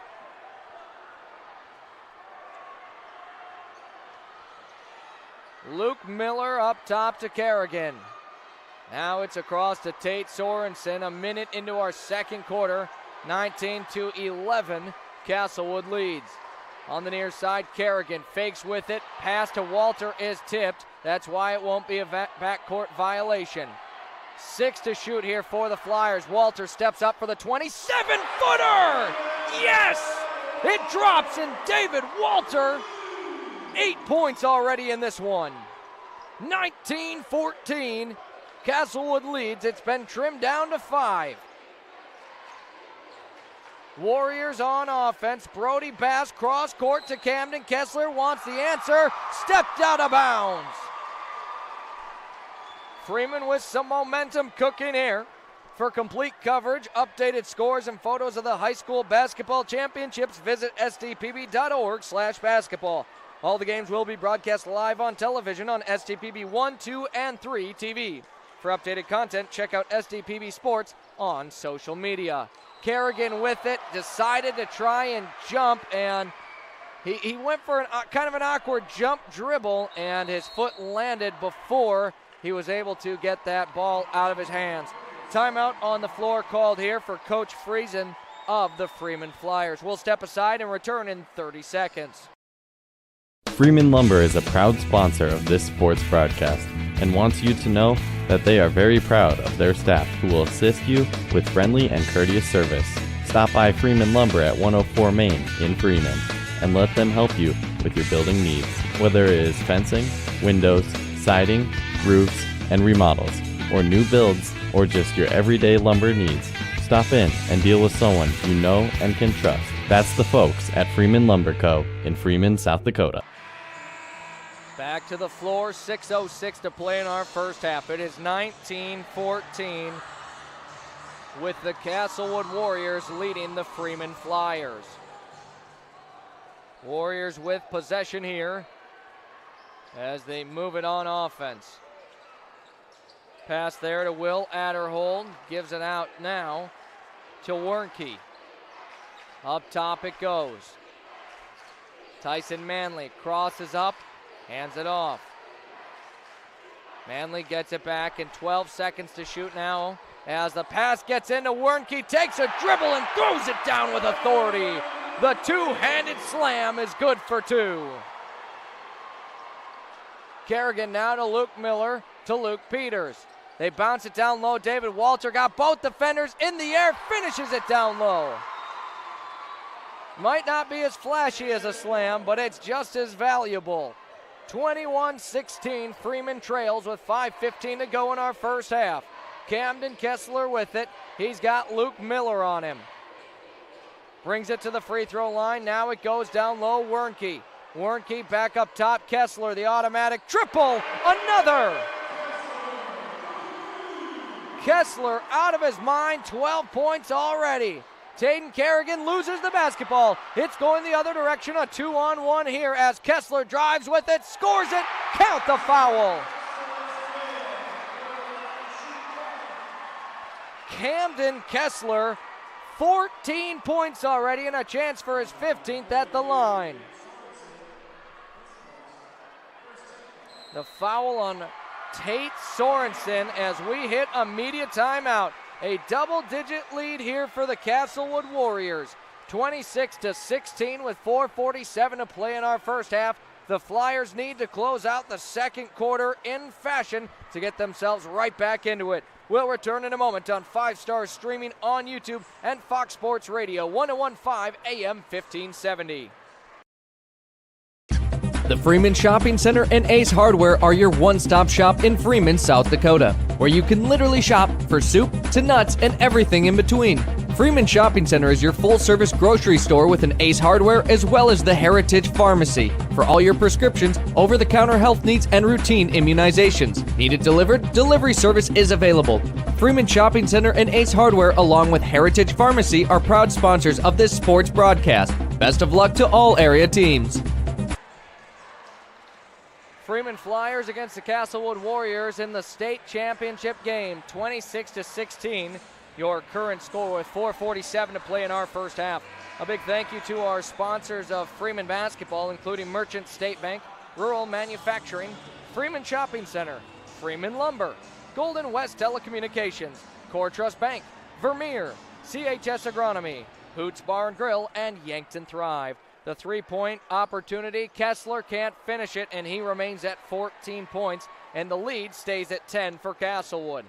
Luke Miller up top to Kerrigan. Now it's across to Tate Sorensen. A minute into our second quarter. 19-11, Castlewood leads. On the near side, Kerrigan fakes with it. Pass to Walter is tipped. That's why it won't be a backcourt violation. 6 to shoot here for the Flyers. Walter steps up for the 27-footer! Yes! It drops, and David Walter, 8 points already in this one. 19-14. Castlewood leads. It's been trimmed down to 5. Warriors on offense. Brody Bass cross court to Camden. Kessler wants the answer. Stepped out of bounds. Freeman with some momentum cooking here. For complete coverage, updated scores, and photos of the high school basketball championships, visit stpb.org/basketball. All the games will be broadcast live on television on STPB 1, 2, and 3 TV. For updated content, check out STPB Sports on social media. Kerrigan with it, decided to try and jump, and he went for kind of an awkward jump dribble, and his foot landed before he was able to get that ball out of his hands. Timeout on the floor called here for Coach Friesen of the Freeman Flyers. We'll step aside and return in 30 seconds. Freeman Lumber is a proud sponsor of this sports broadcast and wants you to know that they are very proud of their staff who will assist you with friendly and courteous service. Stop by Freeman Lumber at 104 Main in Freeman and let them help you with your building needs, whether it is fencing, windows, siding, roofs, and remodels, or new builds, or just your everyday lumber needs. Stop in and deal with someone you know and can trust. That's the folks at Freeman Lumber Co. in Freeman, South Dakota. Back to the floor, 6:06 to play in our first half. It is 19-14 with the Castlewood Warriors leading the Freeman Flyers. Warriors with possession here as they move it on offense. Pass there to Will Adderhold, gives it out now to Wernke. Up top it goes. Tyson Manley crosses up, hands it off. Manley gets it back in 12 seconds to shoot now as the pass gets into Wernke, takes a dribble and throws it down with authority. The two-handed slam is good for 2. Kerrigan now to Luke Miller to Luke Peters. They bounce it down low. David Walter got both defenders in the air, finishes it down low. Might not be as flashy as a slam, but it's just as valuable. 21-16, Freeman trails with 5:15 to go in our first half. Camden Kessler with it. He's got Luke Miller on him. Brings it to the free throw line. Now it goes down low, Wernke. Wernke back up top, Kessler, the automatic triple, another! Kessler out of his mind, 12 points already. Taden Kerrigan loses the basketball. It's going the other direction, a 2-on-1 here as Kessler drives with it, scores it, count the foul. Camden Kessler, 14 points already and a chance for his 15th at the line. The foul on Tate Sorensen as we hit a media timeout. A double-digit lead here for the Castlewood Warriors. 26-16 with 4:47 to play in our first half. The Flyers need to close out the second quarter in fashion to get themselves right back into it. We'll return in a moment on 5 Stars streaming on YouTube and Fox Sports Radio, 1015 AM 1570. The Freeman Shopping Center and Ace Hardware are your one-stop shop in Freeman, South Dakota, where you can literally shop for soup to nuts and everything in between. Freeman Shopping Center is your full-service grocery store with an Ace Hardware as well as the Heritage Pharmacy for all your prescriptions, over-the-counter health needs, and routine immunizations. Need it delivered? Delivery service is available. Freeman Shopping Center and Ace Hardware, along with Heritage Pharmacy, are proud sponsors of this sports broadcast. Best of luck to all area teams. Freeman Flyers against the Castlewood Warriors in the state championship game, 26-16. Your current score with 4:47 to play in our first half. A big thank you to our sponsors of Freeman basketball, including Merchant State Bank, Rural Manufacturing, Freeman Shopping Center, Freeman Lumber, Golden West Telecommunications, Core Trust Bank, Vermeer, CHS Agronomy, Hoots Bar and Grill, and Yankton Thrive. The three-point opportunity, Kessler can't finish it, and he remains at 14 points, and the lead stays at 10 for Castlewood.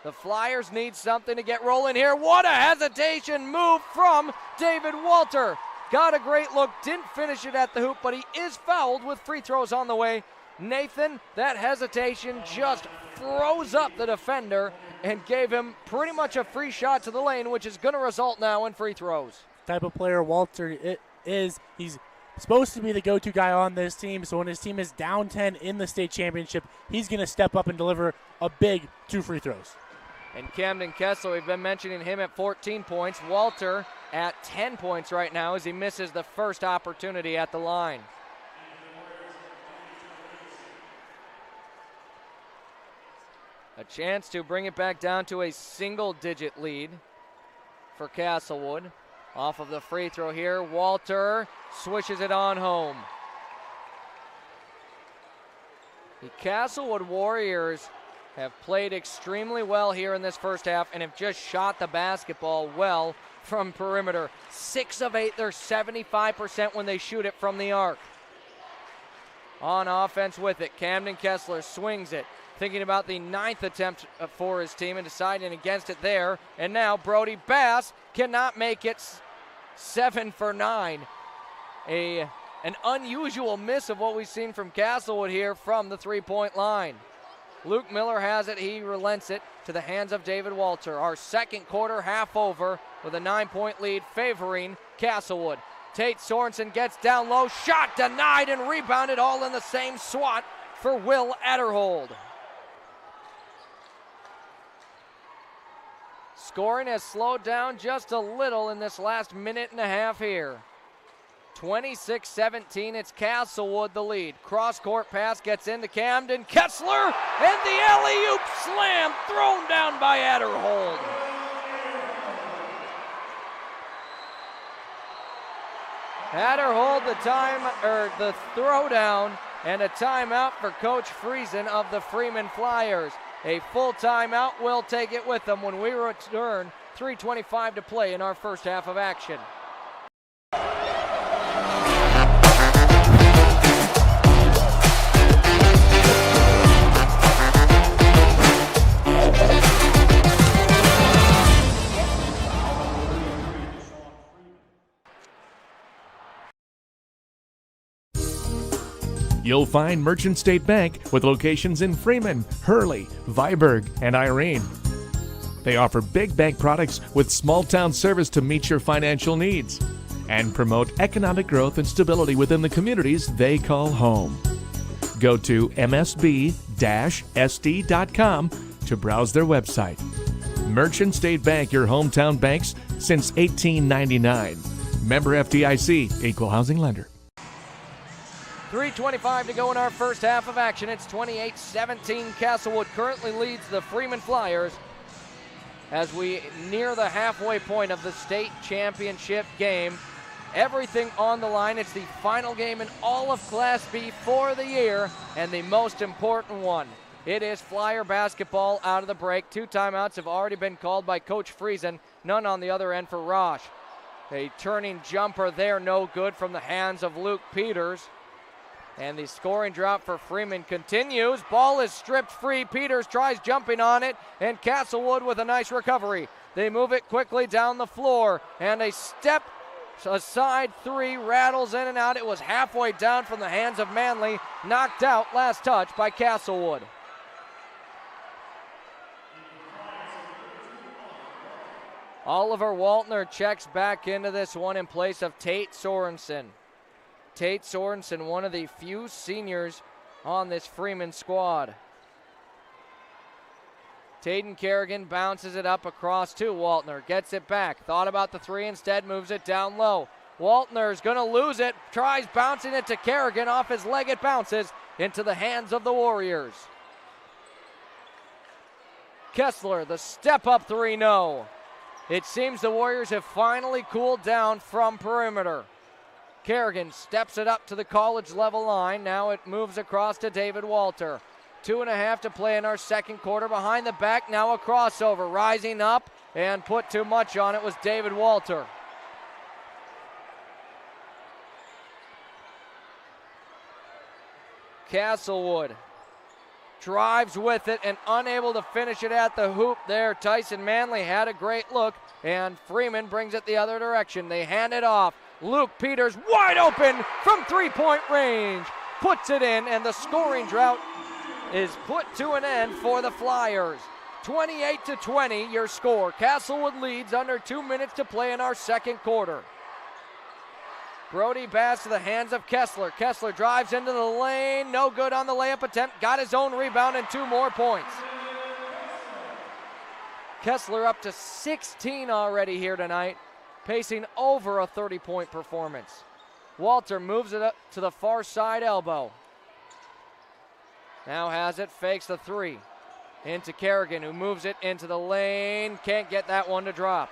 The Flyers need something to get rolling here. What a hesitation move from David Walter. Got a great look, didn't finish it at the hoop, but he is fouled with free throws on the way. Nathan, that hesitation just froze up the defender and gave him pretty much a free shot to the lane, which is going to result now in free throws. Type of player Walter is. He's supposed to be the go-to guy on this team, so when his team is down 10 in the state championship, he's going to step up and deliver a big 2 free throws. And Camden Kessler, we've been mentioning him at 14 points. Walter at 10 points right now as he misses the first opportunity at the line. A chance to bring it back down to a single-digit lead for Castlewood. Off of the free throw here, Walter swishes it on home. The Castlewood Warriors have played extremely well here in this first half and have just shot the basketball well from perimeter. 6 of 8, they're 75% when they shoot it from the arc. On offense with it, Camden Kessler swings it, thinking about the 9th attempt for his team and deciding against it there. And now Brody Bass cannot make it. 7 for 9. An unusual miss of what we've seen from Castlewood here from the three-point line. Luke Miller has it. He relents it to the hands of David Walter. Our second quarter half over with a 9-point lead favoring Castlewood. Tate Sorensen gets down low. Shot denied and rebounded all in the same swat for Will Adderhold. Scoring has slowed down just a little in this last minute and a half here. 26-17, it's Castlewood the lead. Cross-court pass gets into Camden Kessler, and the alley-oop slam thrown down by Adderhold. Adderhold the throwdown, and a timeout for Coach Friesen of the Freeman Flyers. A full timeout, we'll take it with them when we return. 3:25 to play in our first half of action. You'll find Merchant State Bank with locations in Freeman, Hurley, Viborg, and Irene. They offer big bank products with small-town service to meet your financial needs and promote economic growth and stability within the communities they call home. Go to msb-sd.com to browse their website. Merchant State Bank, your hometown banks since 1899. Member FDIC, Equal Housing Lender. 3:25 to go in our first half of action. It's 28-17. Castlewood currently leads the Freeman Flyers as we near the halfway point of the state championship game. Everything on the line. It's the final game in all of Class B for the year and the most important one. It is Flyer basketball out of the break. 2 timeouts have already been called by Coach Friesen. None on the other end for Rosh. A turning jumper there, no good from the hands of Luke Peters. And the scoring drop for Freeman continues. Ball is stripped free. Peters tries jumping on it, and Castlewood with a nice recovery. They move it quickly down the floor, and a step aside 3 rattles in and out. It was halfway down from the hands of Manley. Knocked out last touch by Castlewood. Oliver Waltner checks back into this one in place of Tate Sorensen. Tate Sorensen, one of the few seniors on this Freeman squad. Taden Kerrigan bounces it up across to Waltner. Gets it back. Thought about the 3, instead moves it down low. Waltner's going to lose it. Tries bouncing it to Kerrigan. Off his leg it bounces into the hands of the Warriors. Kessler, the step-up 3, no. It seems the Warriors have finally cooled down from perimeter. Kerrigan steps it up to the college level line. Now it moves across to David Walter. 2.5 to play in our second quarter. Behind the back, now a crossover. Rising up and put too much on it was David Walter. Castlewood drives with it and unable to finish it at the hoop there. Tyson Manley had a great look, and Freeman brings it the other direction. They hand it off. Luke Peters wide open from three-point range. Puts it in, and the scoring drought is put to an end for the Flyers. 28-20 your score. Castlewood leads under 2 minutes to play in our second quarter. Brody Bass to the hands of Kessler. Kessler drives into the lane. No good on the layup attempt. Got his own rebound and 2 more points. Kessler up to 16 already here tonight, pacing over a 30-point performance. Walter moves it up to the far side elbow. Now has it, fakes the three. Into Kerrigan, who moves it into the lane. Can't get that one to drop.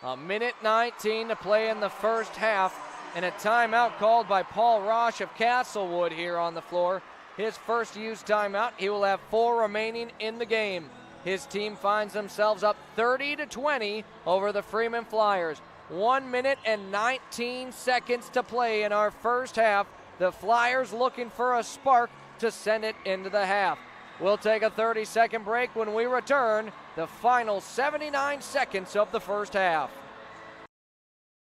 A minute 19 to play in the first half, and a timeout called by Paul Roche of Castlewood here on the floor. His first used timeout. He will have 4 remaining in the game. His team finds themselves up 30-20 over the Freeman Flyers. 1 minute and 19 seconds to play in our first half. The Flyers looking for a spark to send it into the half. We'll take a 30-second break. When we return, the final 79 seconds of the first half.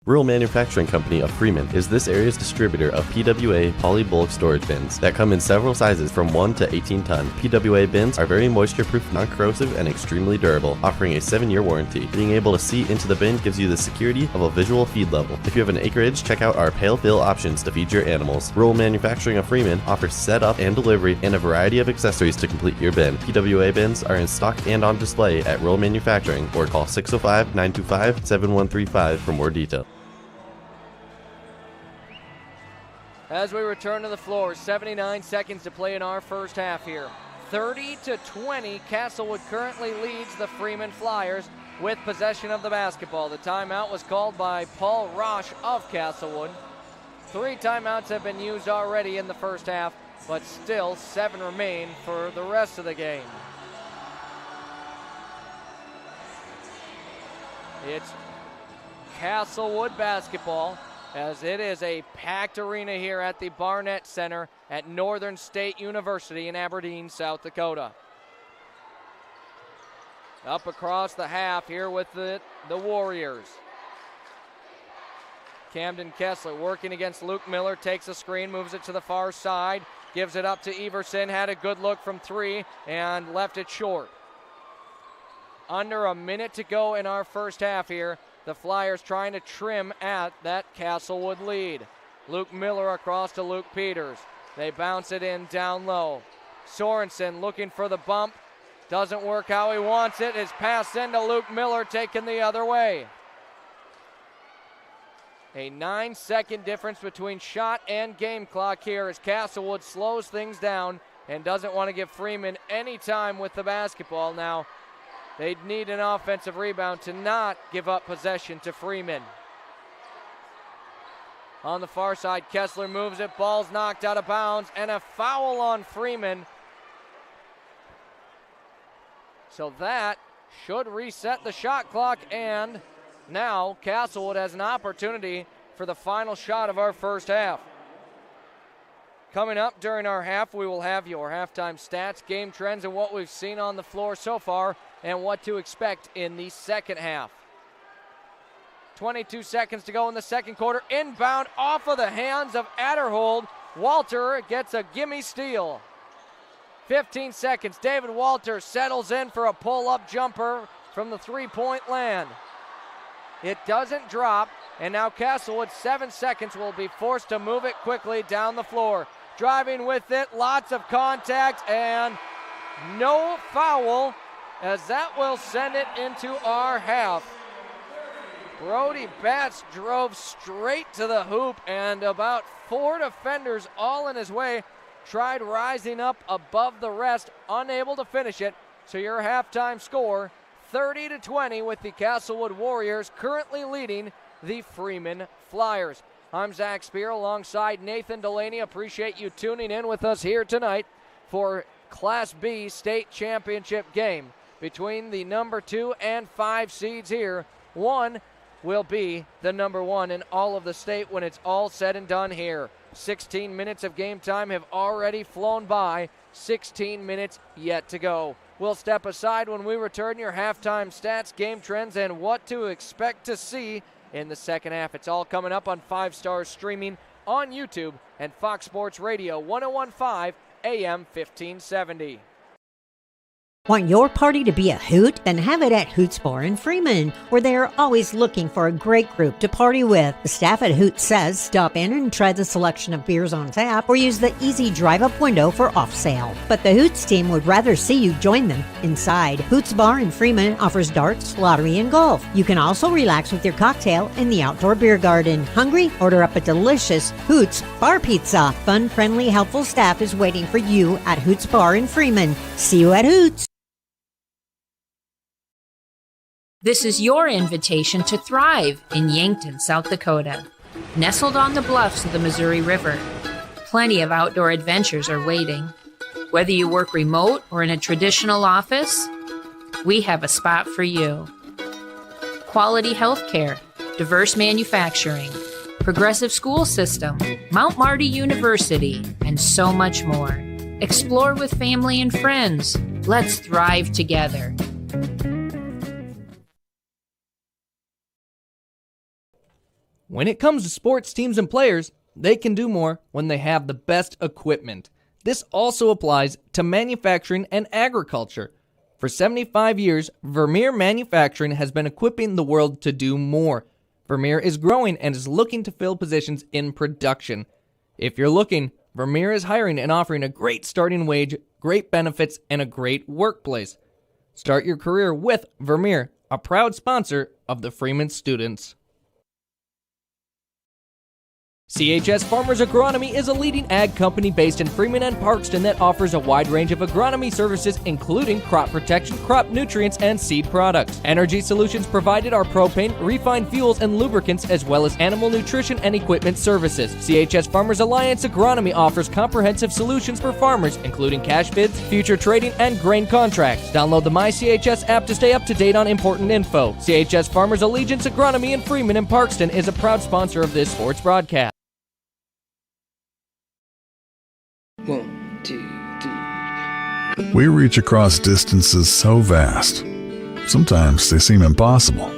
Rural Manufacturing Company of Freeman is this area's distributor of PWA poly-bulk storage bins that come in several sizes from 1 to 18 ton. PWA bins are very moisture-proof, non-corrosive, and extremely durable, offering a 7-year warranty. Being able to see into the bin gives you the security of a visual feed level. If you have an acreage, check out our pale fill options to feed your animals. Rural Manufacturing of Freeman offers setup and delivery and a variety of accessories to complete your bin. PWA bins are in stock and on display at Rural Manufacturing, or call 605-925-7135 for more detail. As we return to the floor, 79 seconds to play in our first half here. 30-20, Castlewood currently leads the Freeman Flyers with possession of the basketball. The timeout was called by Paul Roche of Castlewood. 3 timeouts have been used already in the first half, but still 7 remain for the rest of the game. It's Castlewood basketball, as it is a packed arena here at the Barnett Center at Northern State University in Aberdeen, South Dakota. Up across the half here with the Warriors. Camden Kessler working against Luke Miller, takes a screen, moves it to the far side, gives it up to Everson, had a good look from 3 and left it short. Under a minute to go in our first half here. The Flyers trying to trim at that Castlewood lead. Luke Miller across to Luke Peters. They bounce it in down low. Sorensen looking for the bump. Doesn't work how he wants it. His pass into Luke Miller, taken the other way. A 9-second difference between shot and game clock here as Castlewood slows things down and doesn't want to give Freeman any time with the basketball. Now, they'd need an offensive rebound to not give up possession to Freeman. On the far side, Kessler moves it. Ball's knocked out of bounds, and a foul on Freeman. So that should reset the shot clock, and now Castlewood has an opportunity for the final shot of our first half. Coming up during our half, we will have your halftime stats, game trends, and what we've seen on the floor so far, and what to expect in the second half. 22 seconds to go in the second quarter. Inbound off of the hands of Adderhold. Walter gets a gimme steal. 15 seconds. David Walter settles in for a pull-up jumper from the three-point land. It doesn't drop, and now Castlewood, 7 seconds, will be forced to move it quickly down the floor. Driving with it, lots of contact, and no foul, as that will send it into our half. Brody Batts drove straight to the hoop, and about 4 defenders all in his way tried rising up above the rest, unable to finish it. So your halftime score, 30-20, with the Castlewood Warriors currently leading the Freeman Flyers. I'm Zac Spear alongside Nathan Delaney. Appreciate you tuning in with us here tonight for Class B state championship game between the number 2 and 5 seeds here. One will be the number 1 in all of the state when it's all said and done here. 16 minutes of game time have already flown by. 16 minutes yet to go. We'll step aside when we return. Your halftime stats, game trends, and what to expect to see in the second half. It's all coming up on 5 Stars streaming on YouTube and Fox Sports Radio 1015 AM 1570. Want your party to be a hoot? Then have it at Hoots Bar in Freeman, where they are always looking for a great group to party with. The staff at Hoots says stop in and try the selection of beers on tap or use the easy drive-up window for off sale. But the Hoots team would rather see you join them inside. Hoots Bar in Freeman offers darts, lottery, and golf. You can also relax with your cocktail in the outdoor beer garden. Hungry? Order up a delicious Hoots Bar Pizza. Fun, friendly, helpful staff is waiting for you at Hoots Bar in Freeman. See you at Hoots. This is your invitation to thrive in Yankton, South Dakota. Nestled on the bluffs of the Missouri River, plenty of outdoor adventures are waiting. Whether you work remote or in a traditional office, we have a spot for you. Quality healthcare, diverse manufacturing, progressive school system, Mount Marty University, and so much more. Explore with family and friends. Let's thrive together. When it comes to sports teams and players, they can do more when they have the best equipment. This also applies to manufacturing and agriculture. For 75 years, Vermeer Manufacturing has been equipping the world to do more. Vermeer is growing and is looking to fill positions in production. If you're looking, Vermeer is hiring and offering a great starting wage, great benefits, and a great workplace. Start your career with Vermeer, a proud sponsor of the Freeman students. CHS Farmers Agronomy is a leading ag company based in Freeman and Parkston that offers a wide range of agronomy services, including crop protection, crop nutrients, and seed products. Energy solutions provided are propane, refined fuels, and lubricants, as well as animal nutrition and equipment services. CHS Farmers Alliance Agronomy offers comprehensive solutions for farmers, including cash bids, future trading, and grain contracts. Download the MyCHS app to stay up to date on important info. CHS Farmers Allegiance Agronomy in Freeman and Parkston is a proud sponsor of this sports broadcast. 1, 2, 3. We reach across distances so vast. Sometimes they seem impossible,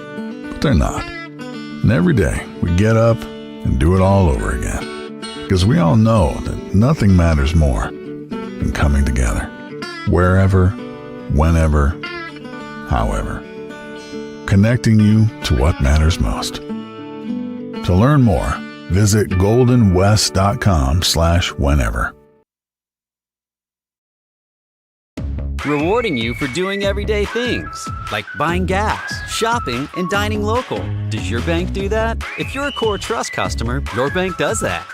but they're not. And every day we get up and do it all over again. Because we all know that nothing matters more than coming together. Wherever, whenever, however. Connecting you to what matters most. To learn more, visit goldenwest.com/whenever. Rewarding you for doing everyday things, like buying gas, shopping, and dining local. Does your bank do that? If you're a Core Trust customer, your bank does that.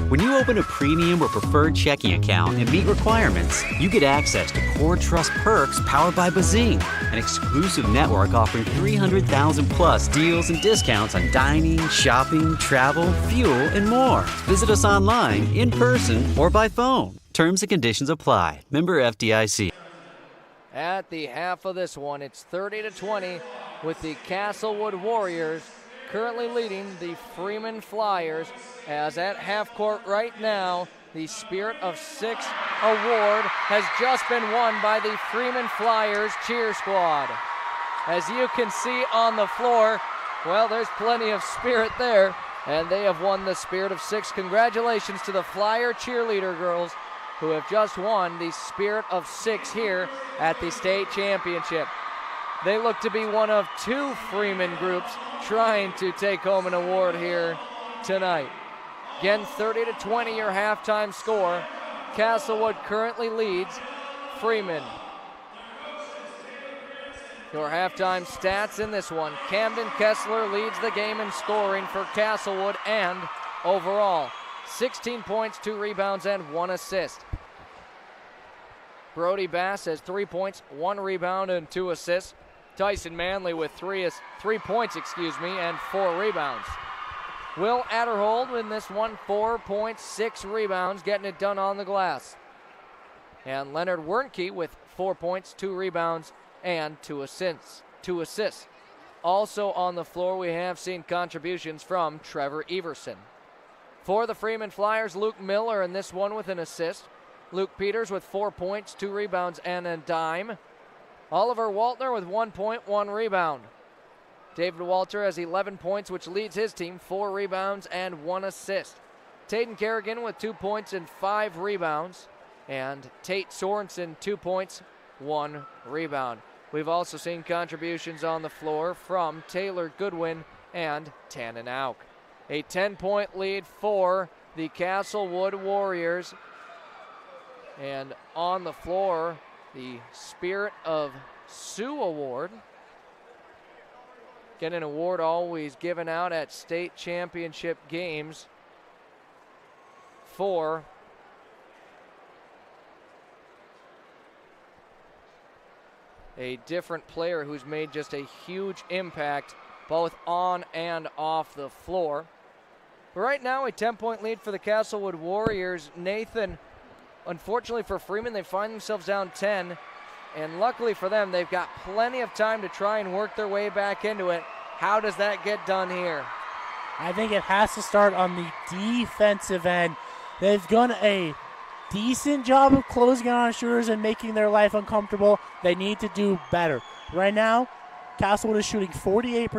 When you open a premium or preferred checking account and meet requirements, you get access to Core Trust perks powered by Bazing, an exclusive network offering 300,000 plus deals and discounts on dining, shopping, travel, fuel, and more. Visit us online, in person, or by phone. Terms and conditions apply. Member FDIC. At the half of this one, it's 30-20 with the Castlewood Warriors currently leading the Freeman Flyers, as at half court right now, the Spirit of Six award has just been won by the Freeman Flyers cheer squad. As you can see on the floor, well, there's plenty of spirit there, and they have won the Spirit of Six. Congratulations to the Flyer cheerleader girls, who have just won the Spirit of Six here at the state championship. They look to be one of 2 Freeman groups trying to take home an award here tonight. Again, 30-20 your halftime score. Castlewood currently leads Freeman. Your halftime stats in this one. Camden Kessler leads the game in scoring for Castlewood and overall. 16 points, 2 rebounds, and 1 assist. Brody Bass has 3 points, 1 rebound, and 2 assists. Tyson Manley with 3 points, and 4 rebounds. Will Adderhold in this one, 4 points, 6 rebounds, getting it done on the glass. And Leonard Wernke with 4 points, 2 rebounds, and 2 assists. Also on the floor, we have seen contributions from Trevor Everson. For the Freeman Flyers, Luke Miller in this one with an assist. Luke Peters with 4 points, 2 rebounds, and a dime. Oliver Waltner with 1 point, 1 rebound. David Walter has 11 points, which leads his team, 4 rebounds and 1 assist. Taden Kerrigan with 2 points and 5 rebounds. And Tate Sorensen, 2 points, 1 rebound. We've also seen contributions on the floor from Taylor Goodwin and Tannen Auk. A 10-point lead for the Castlewood Warriors. And on the floor, the Spirit of Sioux Award. Get an award always given out at state championship games for a different player who's made just a huge impact both on and off the floor. But right now, a 10-point lead for the Castlewood Warriors. Nathan, unfortunately for Freeman, they find themselves down 10. And luckily for them, they've got plenty of time to try and work their way back into it. How does that get done here? I think it has to start on the defensive end. They've done a decent job of closing on shooters and making their life uncomfortable. They need to do better. Right now, Castlewood is shooting 48%,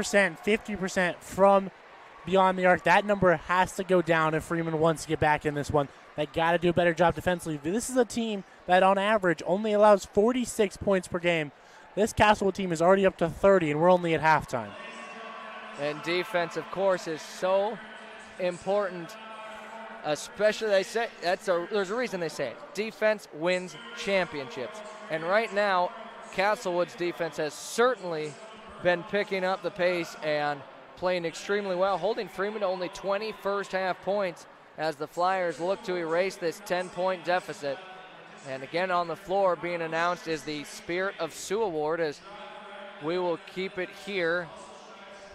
50% from beyond the arc. That number has to go down if Freeman wants to get back in this one. They got to do a better job defensively. This is a team that on average only allows 46 points per game. This Castlewood team is already up to 30, and we're only at halftime. And defense, of course, is so important, especially there's a reason they say it. Defense wins championships. And right now, Castlewood's defense has certainly been picking up the pace and playing extremely well, holding Freeman to only 20 first-half points as the Flyers look to erase this 10-point deficit. And again on the floor being announced is the Spirit of Sioux Award, as we will keep it here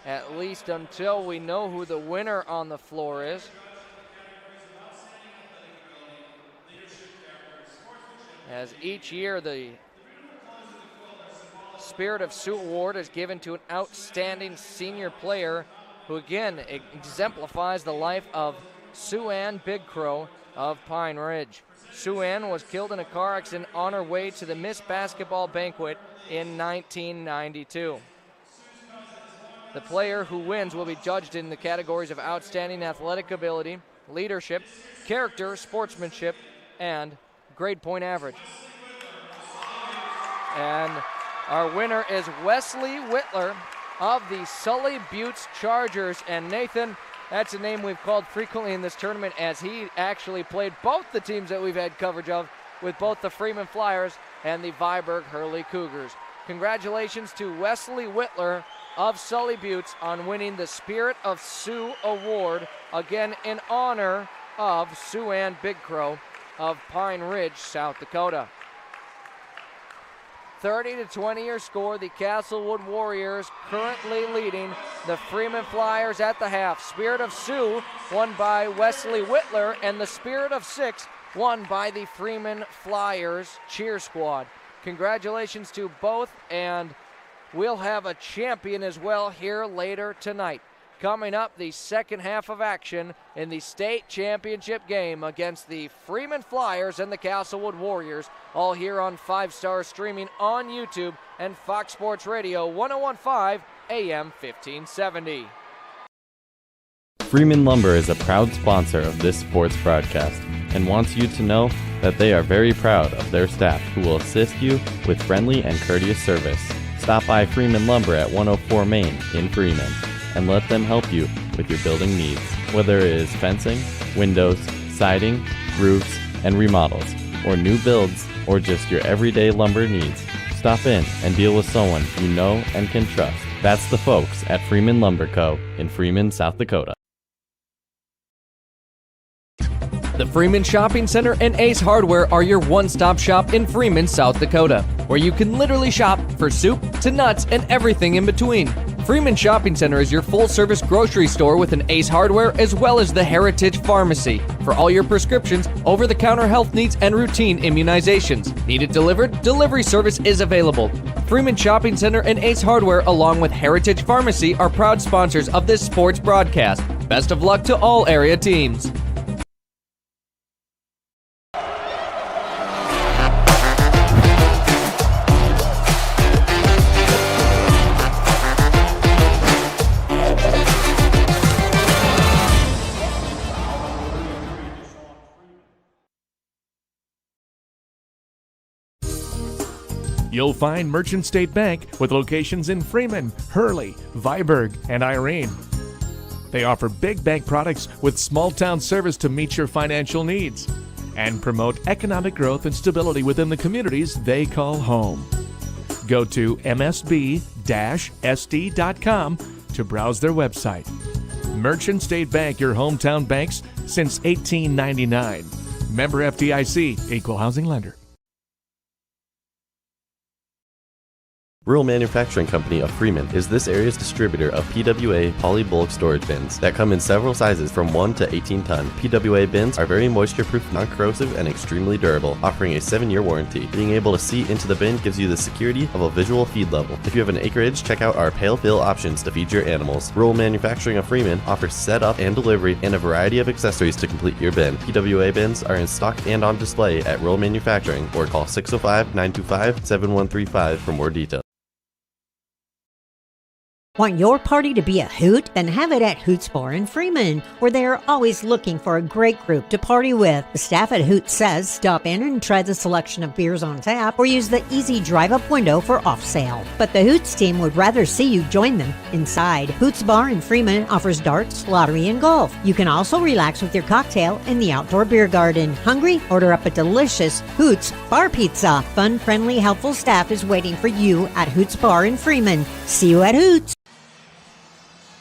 at least until we know who the winner on the floor is. As each year the Spirit of Sioux Award is given to an outstanding senior player who again exemplifies the life of Sue Ann Big Crow of Pine Ridge. Sue Ann was killed in a car accident on her way to the Miss Basketball Banquet in 1992. The player who wins will be judged in the categories of outstanding athletic ability, leadership, character, sportsmanship, and grade point average. And our winner is Wesley Whitler of the Sully Buttes Chargers. And Nathan, that's a name we've called frequently in this tournament, as he actually played both the teams that we've had coverage of, with both the Freeman Flyers and the Viborg Hurley Cougars. Congratulations to Wesley Whitler of Sully Buttes on winning the Spirit of Sioux Award, again in honor of Sue Ann Big Crow of Pine Ridge, South Dakota. 30-20 your score. The Castlewood Warriors currently leading the Freeman Flyers at the half. Spirit of Sioux won by Wesley Whitler, and the Spirit of Six won by the Freeman Flyers cheer squad. Congratulations to both, and we'll have a champion as well here later tonight. Coming up, the second half of action in the state championship game against the Freeman Flyers and the Castlewood Warriors, all here on 5 Star, streaming on YouTube and Fox Sports Radio 101.5 AM 1570. Freeman Lumber is a proud sponsor of this sports broadcast and wants you to know that they are very proud of their staff who will assist you with friendly and courteous service. Stop by Freeman Lumber at 104 Main in Freeman and let them help you with your building needs, whether it is fencing, windows, siding, roofs, and remodels, or new builds, or just your everyday lumber needs. Stop in and deal with someone you know and can trust. That's the folks at Freeman Lumber Co. in Freeman, South Dakota. The Freeman Shopping Center and Ace Hardware are your one-stop shop in Freeman, South Dakota, where you can literally shop for soup to nuts and everything in between. Freeman Shopping Center is your full-service grocery store with an Ace Hardware as well as the Heritage Pharmacy for all your prescriptions, over-the-counter health needs, and routine immunizations. Need it delivered? Delivery service is available. Freeman Shopping Center and Ace Hardware, along with Heritage Pharmacy, are proud sponsors of this sports broadcast. Best of luck to all area teams. you'll find Merchant State Bank with locations in Freeman, Hurley, Viborg, and Irene. They offer big bank products with small town service to meet your financial needs and promote economic growth and stability within the communities they call home. Go to msb-sd.com to browse their website. Merchant State Bank, your hometown banks since 1899. Member FDIC, Equal Housing Lender. Rural Manufacturing Company of Freeman is this area's distributor of PWA poly bulk storage bins that come in several sizes from 1 to 18 ton. PWA bins are very moisture-proof, non-corrosive, and extremely durable, offering a 7-year warranty. Being able to see into the bin gives you the security of a visual feed level. If you have an acreage, check out our pale fill options to feed your animals. Rural Manufacturing of Freeman offers setup and delivery and a variety of accessories to complete your bin. PWA bins are in stock and on display at Rural Manufacturing, or call 605-925-7135 for more details. Want your party to be a hoot? Then have it at Hoots Bar in Freeman, where they are always looking for a great group to party with. The staff at Hoots says stop in and try the selection of beers on tap or use the easy drive-up window for off sale. But the Hoots team would rather see you join them inside. Hoots Bar in Freeman offers darts, lottery, and golf. You can also relax with your cocktail in the outdoor beer garden. Hungry? Order up a delicious Hoots Bar Pizza. Fun, friendly, helpful staff is waiting for you at Hoots Bar in Freeman. See you at Hoots.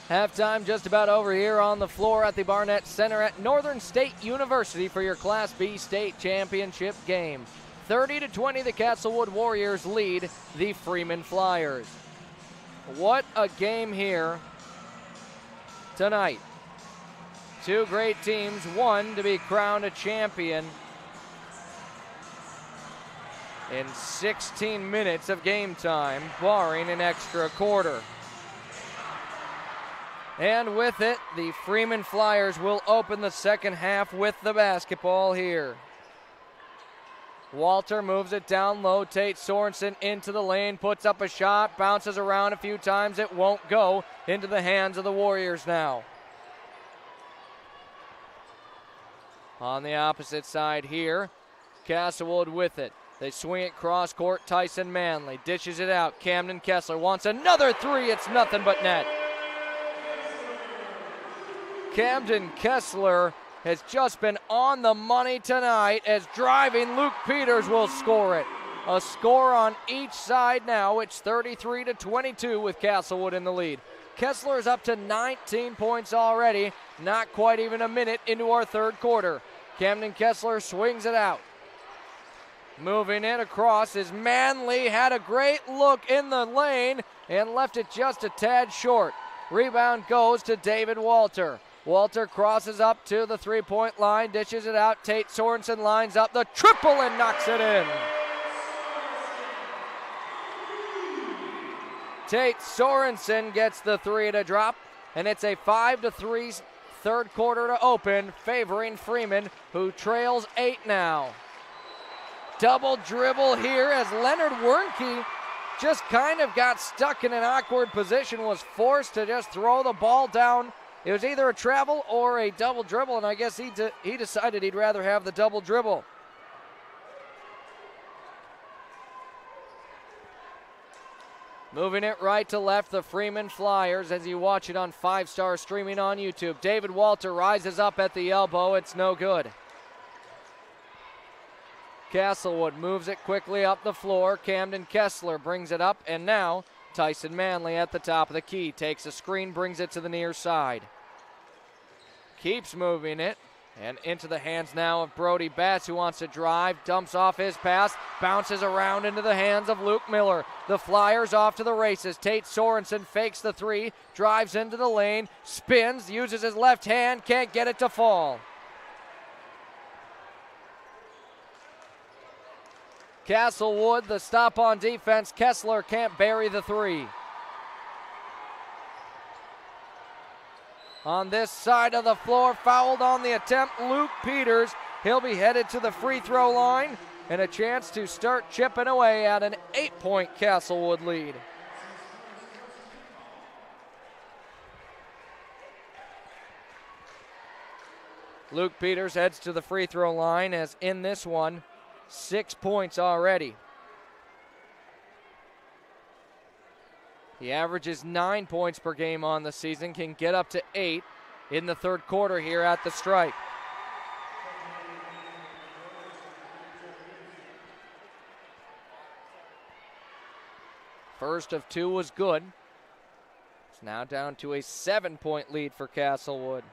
Halftime just about over here on the floor at the Barnett Center at Northern State University for your Class B state championship game. 30-20, the Castlewood Warriors lead the Freeman Flyers. What a game here tonight. Two great teams, one to be crowned a champion in 16 minutes of game time, barring an extra quarter. And with it, the Freeman Flyers will open the second half with the basketball here. Walter moves it down low. Tate Sorensen into the lane, puts up a shot, bounces around a few times. It won't go into the hands of the Warriors now. On the opposite side here, Castlewood with it. They swing it cross court. Tyson Manley dishes it out. Camden Kessler wants another three. It's nothing but net. Camden Kessler has just been on the money tonight as driving Luke Peters will score it. A score on each side now. It's 33-22 with Castlewood in the lead. Kessler is up to 19 points already, not quite even a minute into our third quarter. Camden Kessler swings it out. Moving it across is Manley, had a great look in the lane and left it just a tad short. Rebound goes to David Walter. Walter crosses up to the three-point line, dishes it out. Tate Sorensen lines up the triple and knocks it in. Tate Sorensen gets the three to drop, and it's a 5-3 third quarter to open, favoring Freeman, who trails 8 now. Double dribble here as Leonard Wernke just kind of got stuck in an awkward position, was forced to just throw the ball down. It was either a travel or a double dribble, and I guess he decided he'd rather have the double dribble. Moving it right to left, the Freeman Flyers, as you watch it on 5-Star streaming on YouTube. David Walter rises up at the elbow. It's no good. Castlewood moves it quickly up the floor. Camden Kessler brings it up, and now Tyson Manley at the top of the key. Takes a screen, brings it to the near side. Keeps moving it, and into the hands now of Brody Batts, who wants to drive. Dumps off his pass, bounces around into the hands of Luke Miller. The Flyers off to the races. Tate Sorensen fakes the three, drives into the lane, spins, uses his left hand, can't get it to fall. Castlewood, the stop on defense. Kessler can't bury the three. On this side of the floor, fouled on the attempt, Luke Peters. He'll be headed to the free throw line and a chance to start chipping away at an 8-point Castlewood lead. Luke Peters heads to the free throw line, as in this one, 6 points already. He averages 9 points per game on the season, can get up to 8 in the third quarter here at the stripe. First of 2 was good. It's now down to a 7-point lead for Castlewood.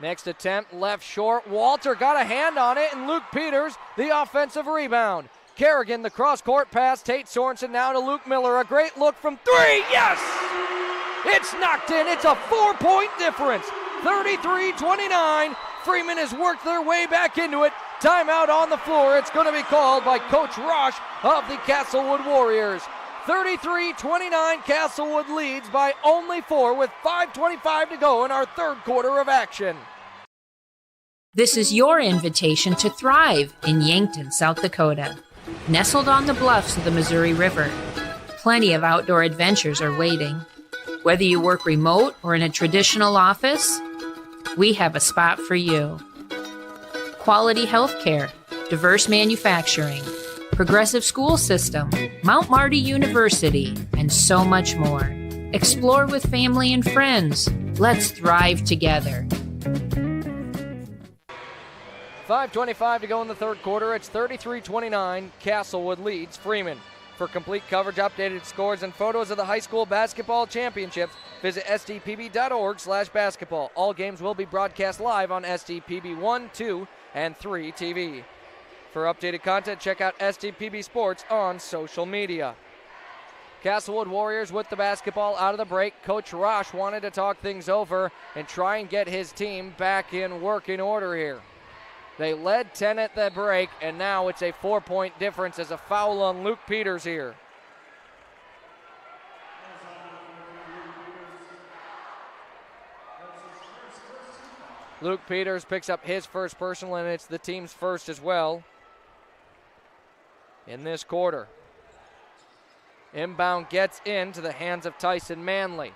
Next attempt, left short. Walter got a hand on it, and Luke Peters, the offensive rebound. Kerrigan, the cross-court pass. Tate Sorensen now to Luke Miller. A great look from 3. Yes! It's knocked in. It's a 4-point difference. 33-29. Freeman has worked their way back into it. Timeout on the floor. It's going to be called by Coach Rosh of the Castlewood Warriors. 33-29, Castlewood leads by only 4 with 5:25 to go in our third quarter of action. This is your invitation to thrive in Yankton, South Dakota. Nestled on the bluffs of the Missouri River, plenty of outdoor adventures are waiting. Whether you work remote or in a traditional office, we have a spot for you. Quality health care, diverse manufacturing, progressive school system, Mount Marty University, and so much more. Explore with family and friends. Let's thrive together. 5:25 to go in the third quarter. It's 33-29. Castlewood leads Freeman. For complete coverage, updated scores, and photos of the high school basketball championships, visit sdpb.org/basketball. All games will be broadcast live on SDPB 1, 2, and 3 TV. For updated content, check out SDPB Sports on social media. Castlewood Warriors with the basketball out of the break. Coach Rosh wanted to talk things over and try and get his team back in working order here. They led 10 at the break, and now it's a 4-point difference as a foul on Luke Peters here. Luke Peters picks up his first personal, and it's the team's first as well in this quarter. Inbound gets into the hands of Tyson Manley.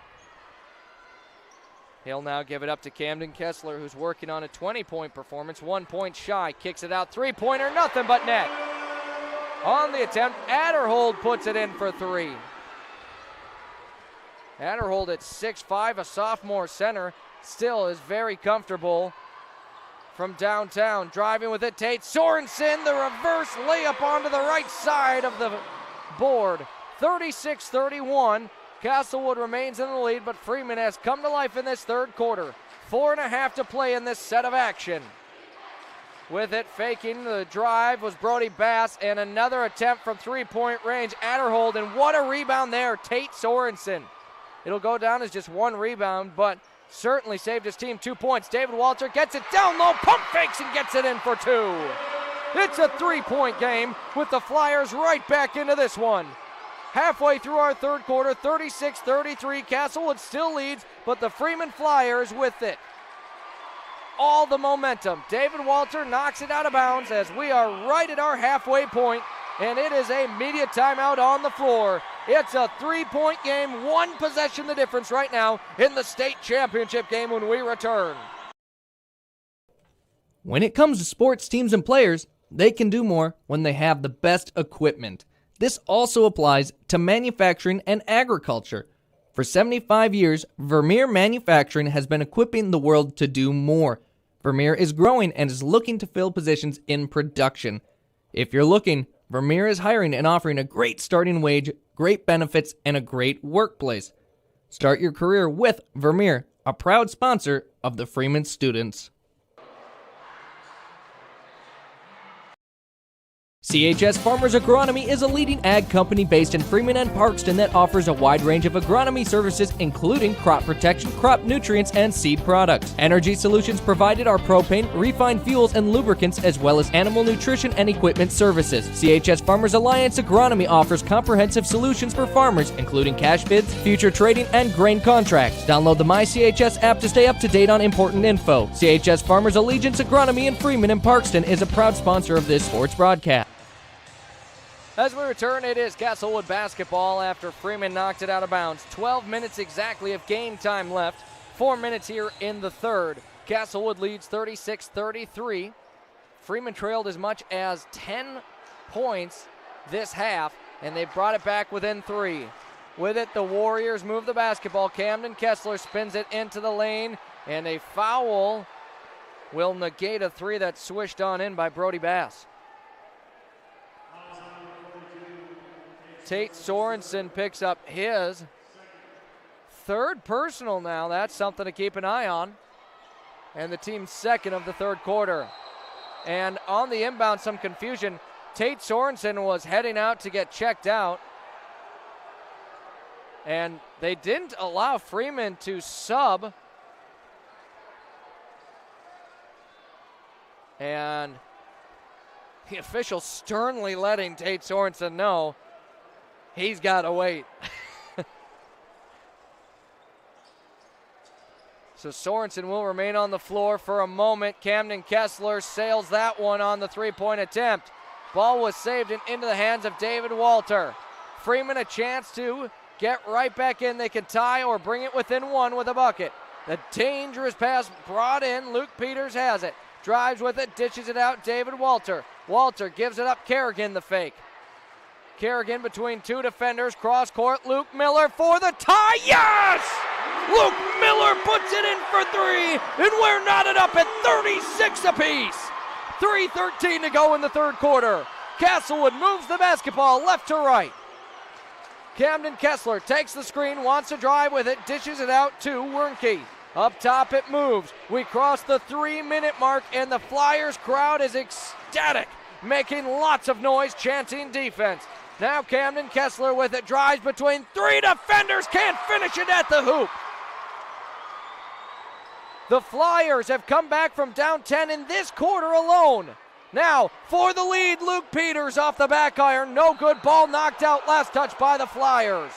He'll now give it up to Camden Kessler, who's working on a 20-point performance, 1 point shy, kicks it out, 3-pointer, nothing but net. On the attempt, Adderhold puts it in for 3. Adderhold at 6'5", a sophomore center, still is very comfortable from downtown. Driving with it, Tate Sorensen, the reverse layup onto the right side of the board. 36-31. Castlewood remains in the lead, but Freeman has come to life in this third quarter. 4.5 to play in this set of action. With it faking the drive was Brody Bass, and another attempt from 3-point range. Adderhold, and what a rebound there, Tate Sorensen. It'll go down as just 1 rebound, but certainly saved his team 2 points. David Walter gets it down low, pump fakes and gets it in for 2. It's a 3-point game with the Flyers right back into this one. Halfway through our third quarter, 36-33. Castlewood still leads, but the Freeman Flyers with it. All the momentum. David Walter knocks it out of bounds as we are right at our halfway point, and it is a media timeout on the floor. It's a 3-point game, 1 possession the difference right now in the state championship game when we return. When it comes to sports teams and players, they can do more when they have the best equipment. This also applies to manufacturing and agriculture. For 75 years, Vermeer Manufacturing has been equipping the world to do more. Vermeer is growing and is looking to fill positions in production. If you're looking, Vermeer is hiring and offering a great starting wage, great benefits, and a great workplace. Start your career with Vermeer, a proud sponsor of the Freeman students. CHS Farmers Agronomy is a leading ag company based in Freeman and Parkston that offers a wide range of agronomy services, including crop protection, crop nutrients, and seed products. Energy solutions provided are propane, refined fuels, and lubricants, as well as animal nutrition and equipment services. CHS Farmers Alliance Agronomy offers comprehensive solutions for farmers, including cash bids, future trading, and grain contracts. Download the MyCHS app to stay up to date on important info. CHS Farmers Allegiance Agronomy in Freeman and Parkston is a proud sponsor of this sports broadcast. As we return, it is Castlewood basketball after Freeman knocked it out of bounds. 12 minutes exactly of game time left. 4 minutes here in the third. Castlewood leads 36-33. Freeman trailed as much as 10 points this half, and they brought it back within 3. With it, the Warriors move the basketball. Camden Kessler spins it into the lane, and a foul will negate a 3 that swished on in by Brody Bass. Tate Sorensen picks up his 3rd personal now. That's something to keep an eye on. And the team's 2nd of the 3rd quarter. And on the inbound, some confusion. Tate Sorensen was heading out to get checked out. And they didn't allow Freeman to sub. And the official sternly letting Tate Sorensen know he's got to wait. So Sorensen will remain on the floor for a moment. Camden Kessler sails that one on the 3-point attempt. Ball was saved and into the hands of David Walter. Freeman a chance to get right back in. They can tie or bring it within 1 with a bucket. The dangerous pass brought in. Luke Peters has it. Drives with it, dishes it out. David Walter. Walter gives it up. Kerrigan the fake. Kerrigan between 2 defenders. Cross court. Luke Miller for the tie. Yes! Luke Miller puts it in for 3, and we're knotted up at 36 apiece. 3:13 to go in the 3rd quarter. Castlewood moves the basketball left to right. Camden Kessler takes the screen, wants to drive with it, dishes it out to Wernke. Up top it moves. We cross the 3-minute mark, and the Flyers crowd is ecstatic, making lots of noise, chanting defense. Now Camden Kessler with it, drives between 3 defenders, can't finish it at the hoop. The Flyers have come back from down 10 in this quarter alone. Now, for the lead, Luke Peters off the back iron. No good, ball knocked out, last touch by the Flyers.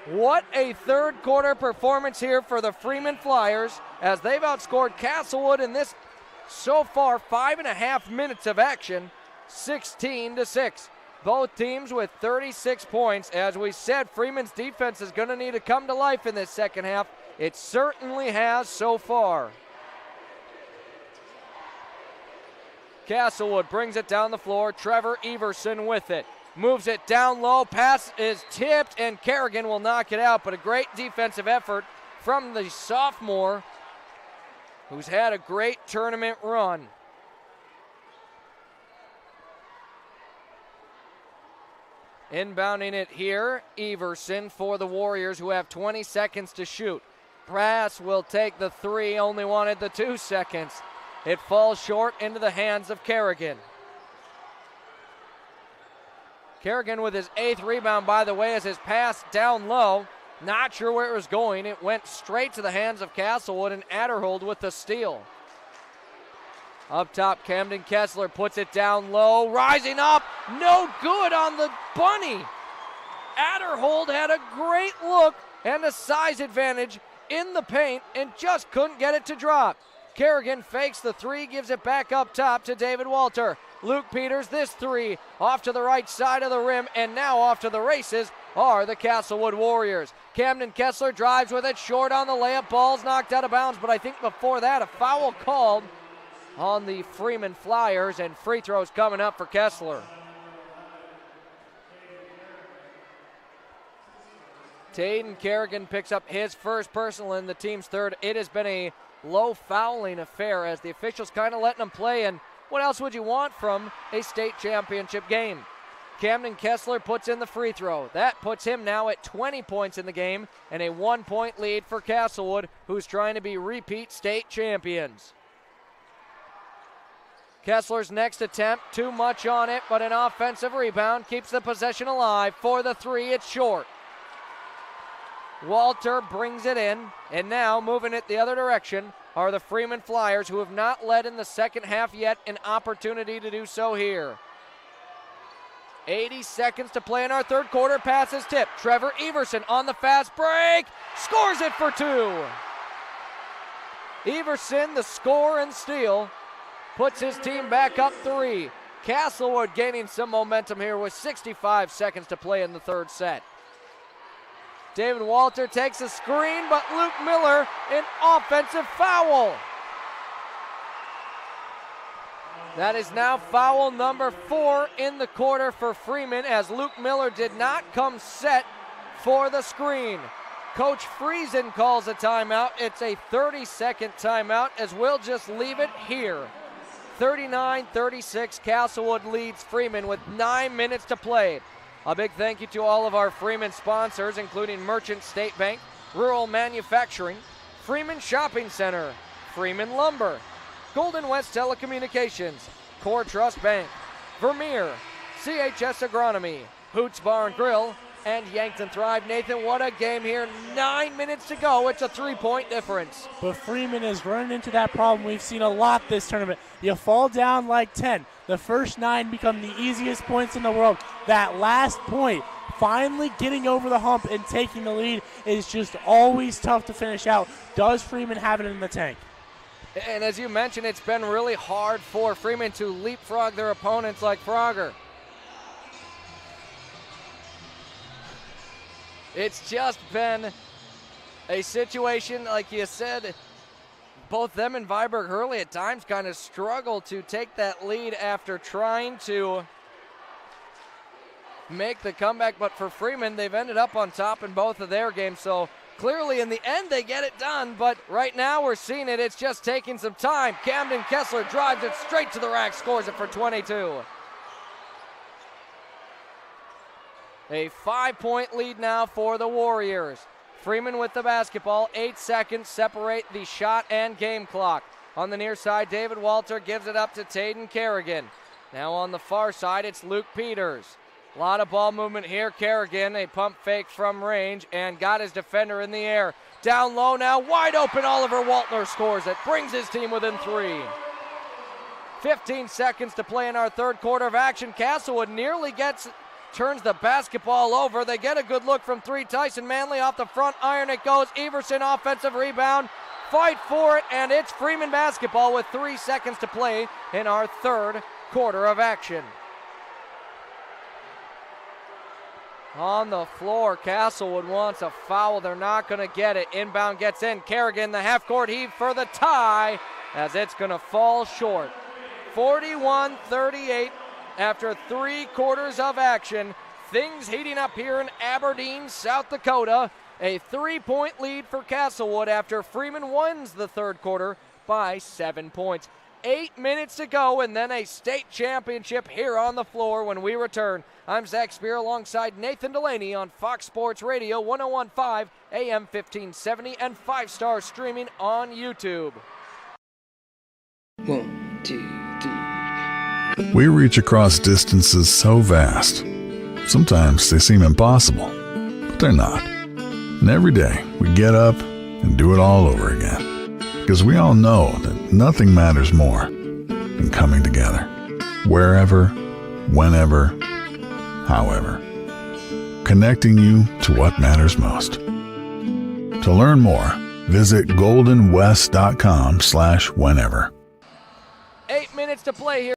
What a 3rd quarter performance here for the Freeman Flyers as they've outscored Castlewood in this so far 5.5 minutes of action, 16-6. Both teams with 36 points. As we said, Freeman's defense is going to need to come to life in this second half. It certainly has so far. Castlewood brings it down the floor. Trevor Everson with it. Moves it down low. Pass is tipped, and Kerrigan will knock it out. But a great defensive effort from the sophomore, who's had a great tournament run. Inbounding it here, Everson for the Warriors, who have 20 seconds to shoot. Brass will take the 3, only wanted the 2 seconds. It falls short into the hands of Kerrigan. Kerrigan with his 8th rebound, by the way, as his pass down low. Not sure where it was going. It went straight to the hands of Castlewood, and Adderhold with the steal. Up top, Camden Kessler puts it down low. Rising up, no good on the bunny. Adderhold had a great look and a size advantage in the paint and just couldn't get it to drop. Kerrigan fakes the 3, gives it back up top to David Walter. Luke Peters, this 3 off to the right side of the rim, and now off to the races are the Castlewood Warriors. Camden Kessler drives with it, short on the layup, ball's knocked out of bounds, but I think before that a foul called on the Freeman Flyers, and free throws coming up for Kessler. Taden Kerrigan picks up his first personal in the team's 3rd. It has been a low fouling affair as the officials kind of letting them play, and what else would you want from a state championship game? Camden Kessler puts in the free throw. That puts him now at 20 points in the game and a 1-point lead for Castlewood, who's trying to be repeat state champions. Kessler's next attempt, too much on it, but an offensive rebound keeps the possession alive. For the 3, it's short. Walter brings it in, and now moving it the other direction are the Freeman Flyers, who have not led in the second half yet, an opportunity to do so here. 80 seconds to play in our 3rd quarter. Pass is tipped. Trevor Everson on the fast break, scores it for 2. Everson, the score and steal, puts his team back up 3. Castlewood gaining some momentum here with 65 seconds to play in the 3rd set. David Walter takes a screen, but Luke Miller, an offensive foul. That is now foul number 4 in the quarter for Freeman, as Luke Miller did not come set for the screen. Coach Friesen calls a timeout. It's a 30-second timeout, as we'll just leave it here. 39-36, Castlewood leads Freeman with 9 minutes to play. A big thank you to all of our Freeman sponsors, including Merchant State Bank, Rural Manufacturing, Freeman Shopping Center, Freeman Lumber, Golden West Telecommunications, Core Trust Bank, Vermeer, CHS Agronomy, Hoots Bar and Grill, and Yankton Thrive. Nathan, what a game here. 9 minutes to go. It's a 3-point difference. But Freeman is running into that problem we've seen a lot this tournament. You fall down like 10. The first 9 become the easiest points in the world. That last point, finally getting over the hump and taking the lead, is just always tough to finish out. Does Freeman have it in the tank? And as you mentioned, it's been really hard for Freeman to leapfrog their opponents like Frogger. It's just been a situation, like you said, both them and Viborg Hurley at times kind of struggle to take that lead after trying to make the comeback. But for Freeman, they've ended up on top in both of their games. So clearly in the end they get it done. But right now we're seeing it. It's just taking some time. Camden Kessler drives it straight to the rack, scores it for 22. A 5-point lead now for the Warriors. Freeman with the basketball. 8 seconds separate the shot and game clock. On the near side, David Walter gives it up to Taden Kerrigan. Now on the far side, it's Luke Peters. A lot of ball movement here. Kerrigan, a pump fake from range, and got his defender in the air. Down low now, wide open. Oliver Waltner scores it. Brings his team within 3. 15 seconds to play in our third quarter of action. Castlewood nearly turns the basketball over. They get a good look from 3. Tyson Manley off the front iron. It goes. Everson offensive rebound. Fight for it, and it's Freeman basketball with 3 seconds to play in our third quarter of action. On the floor, Castlewood wants a foul. They're not going to get it. Inbound gets in. Kerrigan, the half-court heave for the tie, as it's going to fall short. 41-38. After 3 quarters of action, things heating up here in Aberdeen, South Dakota. A 3-point lead for Castlewood after Freeman wins the third quarter by 7 points. 8 minutes to go, and then a state championship here on the floor when we return. I'm Zac Spear alongside Nathan Delaney on Fox Sports Radio 101.5 AM 1570 and 5-star streaming on YouTube. 1, 2, 3. We reach across distances so vast. Sometimes they seem impossible, but they're not. And every day we get up and do it all over again. Because we all know that nothing matters more than coming together. Wherever, whenever, however. Connecting you to what matters most. To learn more, visit goldenwest.com/whenever. 8 minutes to play here.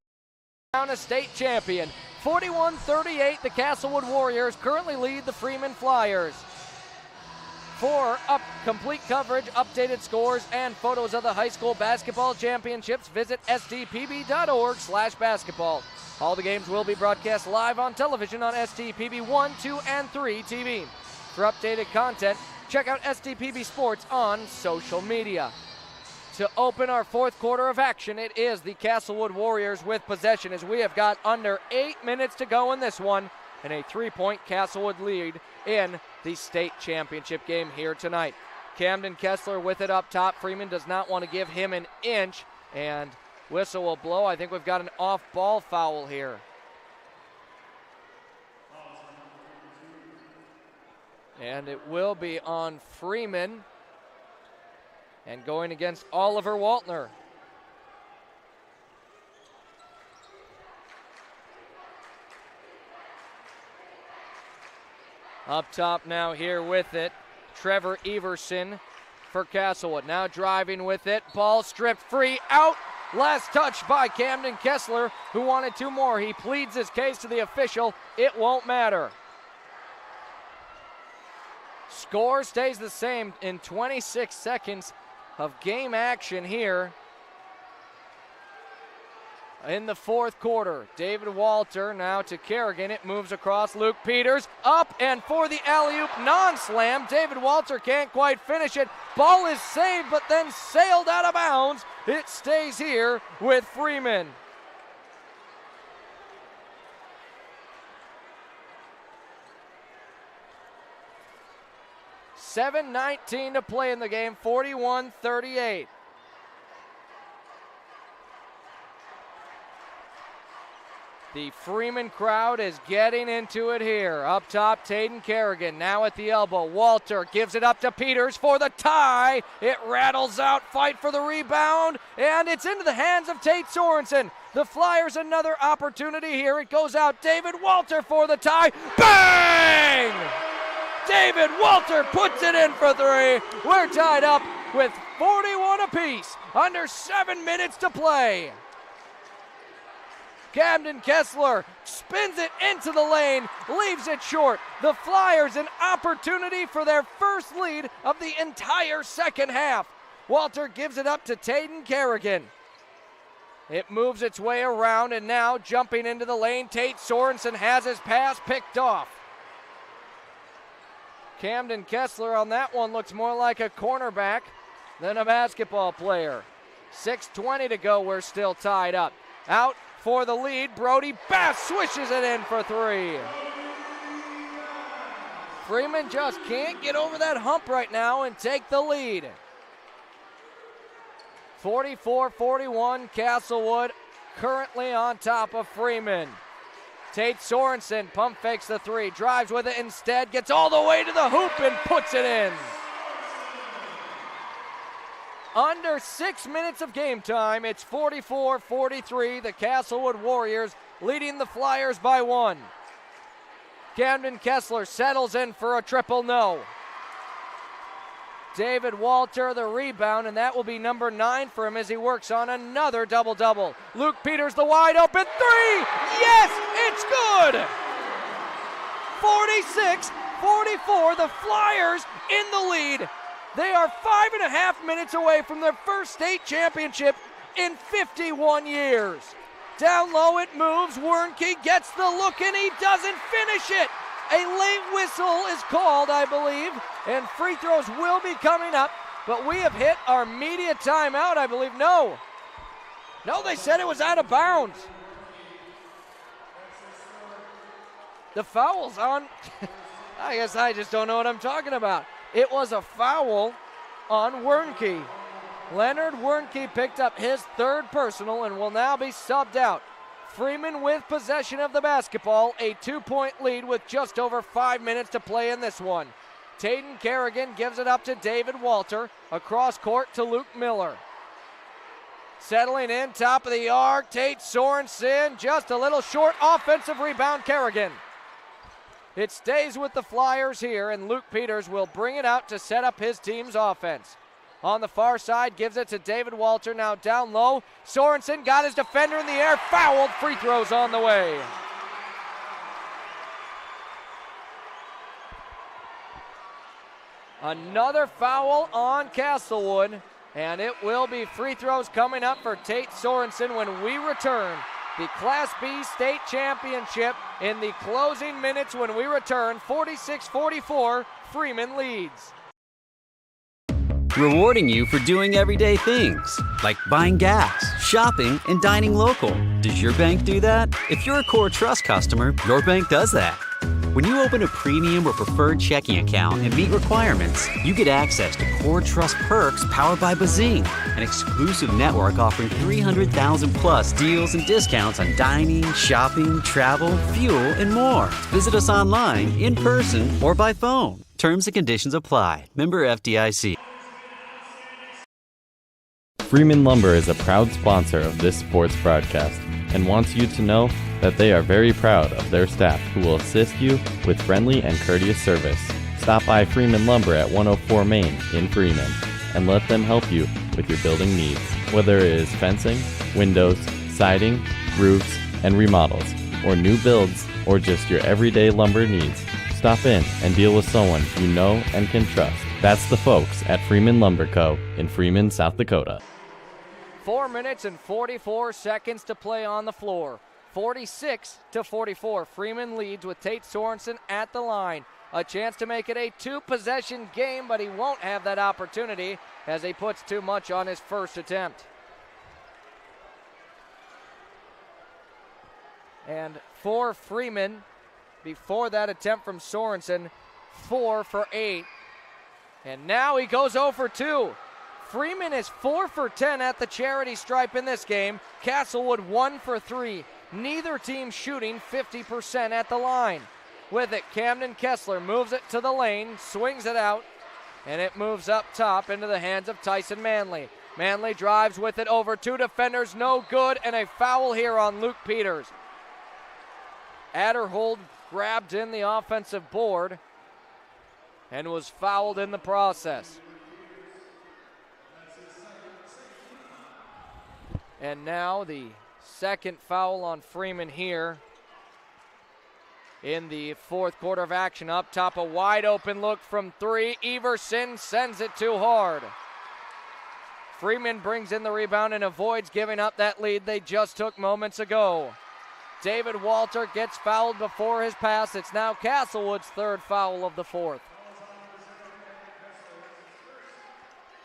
A state champion. 41-38, the Castlewood Warriors currently lead the Freeman Flyers. For complete coverage, updated scores, and photos of the high school basketball championships, visit sdpb.org/basketball. All the games will be broadcast live on television on SDPB 1, 2, and 3 TV. For updated content, check out SDPB Sports on social media. To open our fourth quarter of action, it is the Castlewood Warriors with possession, as we have got under 8 minutes to go in this one, and a 3-point Castlewood lead in the state championship game here tonight. Camden Kessler with it up top. Freeman does not want to give him an inch, and whistle will blow. I think we've got an off-ball foul here. And it will be on Freeman. And going against Oliver Waltner. Up top now here with it, Trevor Everson for Castlewood. Now driving with it, ball stripped free, out. Last touch by Camden Kessler, who wanted 2 more. He pleads his case to the official. It won't matter. Score stays the same in 26 seconds of game action here. in the fourth quarter. David Walter now to Kerrigan. It moves across. Luke Peters up and for the alley-oop non-slam. David Walter can't quite finish it. Ball is saved but then sailed out of bounds. It stays here with Freeman. $7:19 to play in the game, 41-38. The Freeman crowd is getting into it here. Up top, Taden Kerrigan now at the elbow. Walter gives it up to Peters for the tie. It rattles out, fight for the rebound, and it's into the hands of Tate Sorensen. The Flyers another opportunity here. It goes out. David Walter for the tie. Bang! David Walter puts it in for three. We're tied up with 41 apiece. Under 7 minutes to play. Camden Kessler spins it into the lane, leaves it short. The Flyers an opportunity for their first lead of the entire second half. Walter gives it up to Taden Kerrigan. It moves its way around and now jumping into the lane, Tate Sorensen has his pass picked off. Camden Kessler on that one looks more like a cornerback than a basketball player. 6:20 to go, we're still tied up. Out for the lead, Brody Bass swishes it in for three. Freeman just can't get over that hump right now and take the lead. 44-41, Castlewood currently on top of Freeman. Tate Sorensen pump fakes the three, drives with it instead, gets all the way to the hoop and puts it in. Under 6 minutes of game time, it's 44-43, the Castlewood Warriors leading the Flyers by one. Camden Kessler settles in for a triple no. David Walter the rebound, and that will be number 9 for him as he works on another double-double. Luke Peters the wide open three! Yes, it's good! 46-44, the Flyers in the lead. They are 5.5 minutes away from their first state championship in 51 years. Down low it moves, Wernke gets the look and he doesn't finish it. A late whistle is called, I believe, and free throws will be coming up, but we have hit our media timeout, I believe. No, they said it was out of bounds. The foul's on. I guess I just don't know what I'm talking about. It was a foul on Wernke. Leonard Wernke picked up his third personal and will now be subbed out. Freeman with possession of the basketball, a 2-point lead with just over 5 minutes to play in this one. Taden Kerrigan gives it up to David Walter, across court to Luke Miller. Settling in, top of the arc, Tate Sorensen, just a little short, offensive rebound, Kerrigan. It stays with the Flyers here, and Luke Peters will bring it out to set up his team's offense. On the far side, gives it to David Walter, now down low. Sorensen got his defender in the air, fouled, free throws on the way. Another foul on Castlewood, and it will be free throws coming up for Tate Sorensen when we return. The Class B state championship in the closing minutes when we return. 46-44, Freeman leads. Rewarding you for doing everyday things, like buying gas, shopping, and dining local. Does your bank do that? If you're a Core Trust customer, your bank does that. When you open a premium or preferred checking account and meet requirements, you get access to Core Trust perks powered by Bazing, an exclusive network offering 300,000 plus deals and discounts on dining, shopping, travel, fuel, and more. Visit us online, in person, or by phone. Terms and conditions apply. Member FDIC. Freeman Lumber is a proud sponsor of this sports broadcast and wants you to know that they are very proud of their staff who will assist you with friendly and courteous service. Stop by Freeman Lumber at 104 Main in Freeman and let them help you with your building needs, whether it is fencing, windows, siding, roofs, and remodels, or new builds, or just your everyday lumber needs. Stop in and deal with someone you know and can trust. That's the folks at Freeman Lumber Co. in Freeman, South Dakota. 4 minutes and 44 seconds to play on the floor. 46-44. Freeman leads with Tate Sorensen at the line. A chance to make it a 2-possession game, but he won't have that opportunity as he puts too much on his first attempt. And for Freeman, before that attempt from Sorensen, 4 for 8. And now he goes 0 for 2. Freeman is 4 for 10 at the charity stripe in this game. Castlewood 1 for 3. Neither team shooting 50% at the line. With it, Camden Kessler moves it to the lane, swings it out, and it moves up top into the hands of Tyson Manley. Manley drives with it over 2 defenders, no good, and a foul here on Luke Peters. Adderhold grabbed in the offensive board and was fouled in the process. And now the second foul on Freeman here in the fourth quarter of action. Up top, a wide open look from 3. Everson sends it too hard. Freeman brings in the rebound and avoids giving up that lead they just took moments ago. David Walter gets fouled before his pass. It's now Castlewood's third foul of the fourth.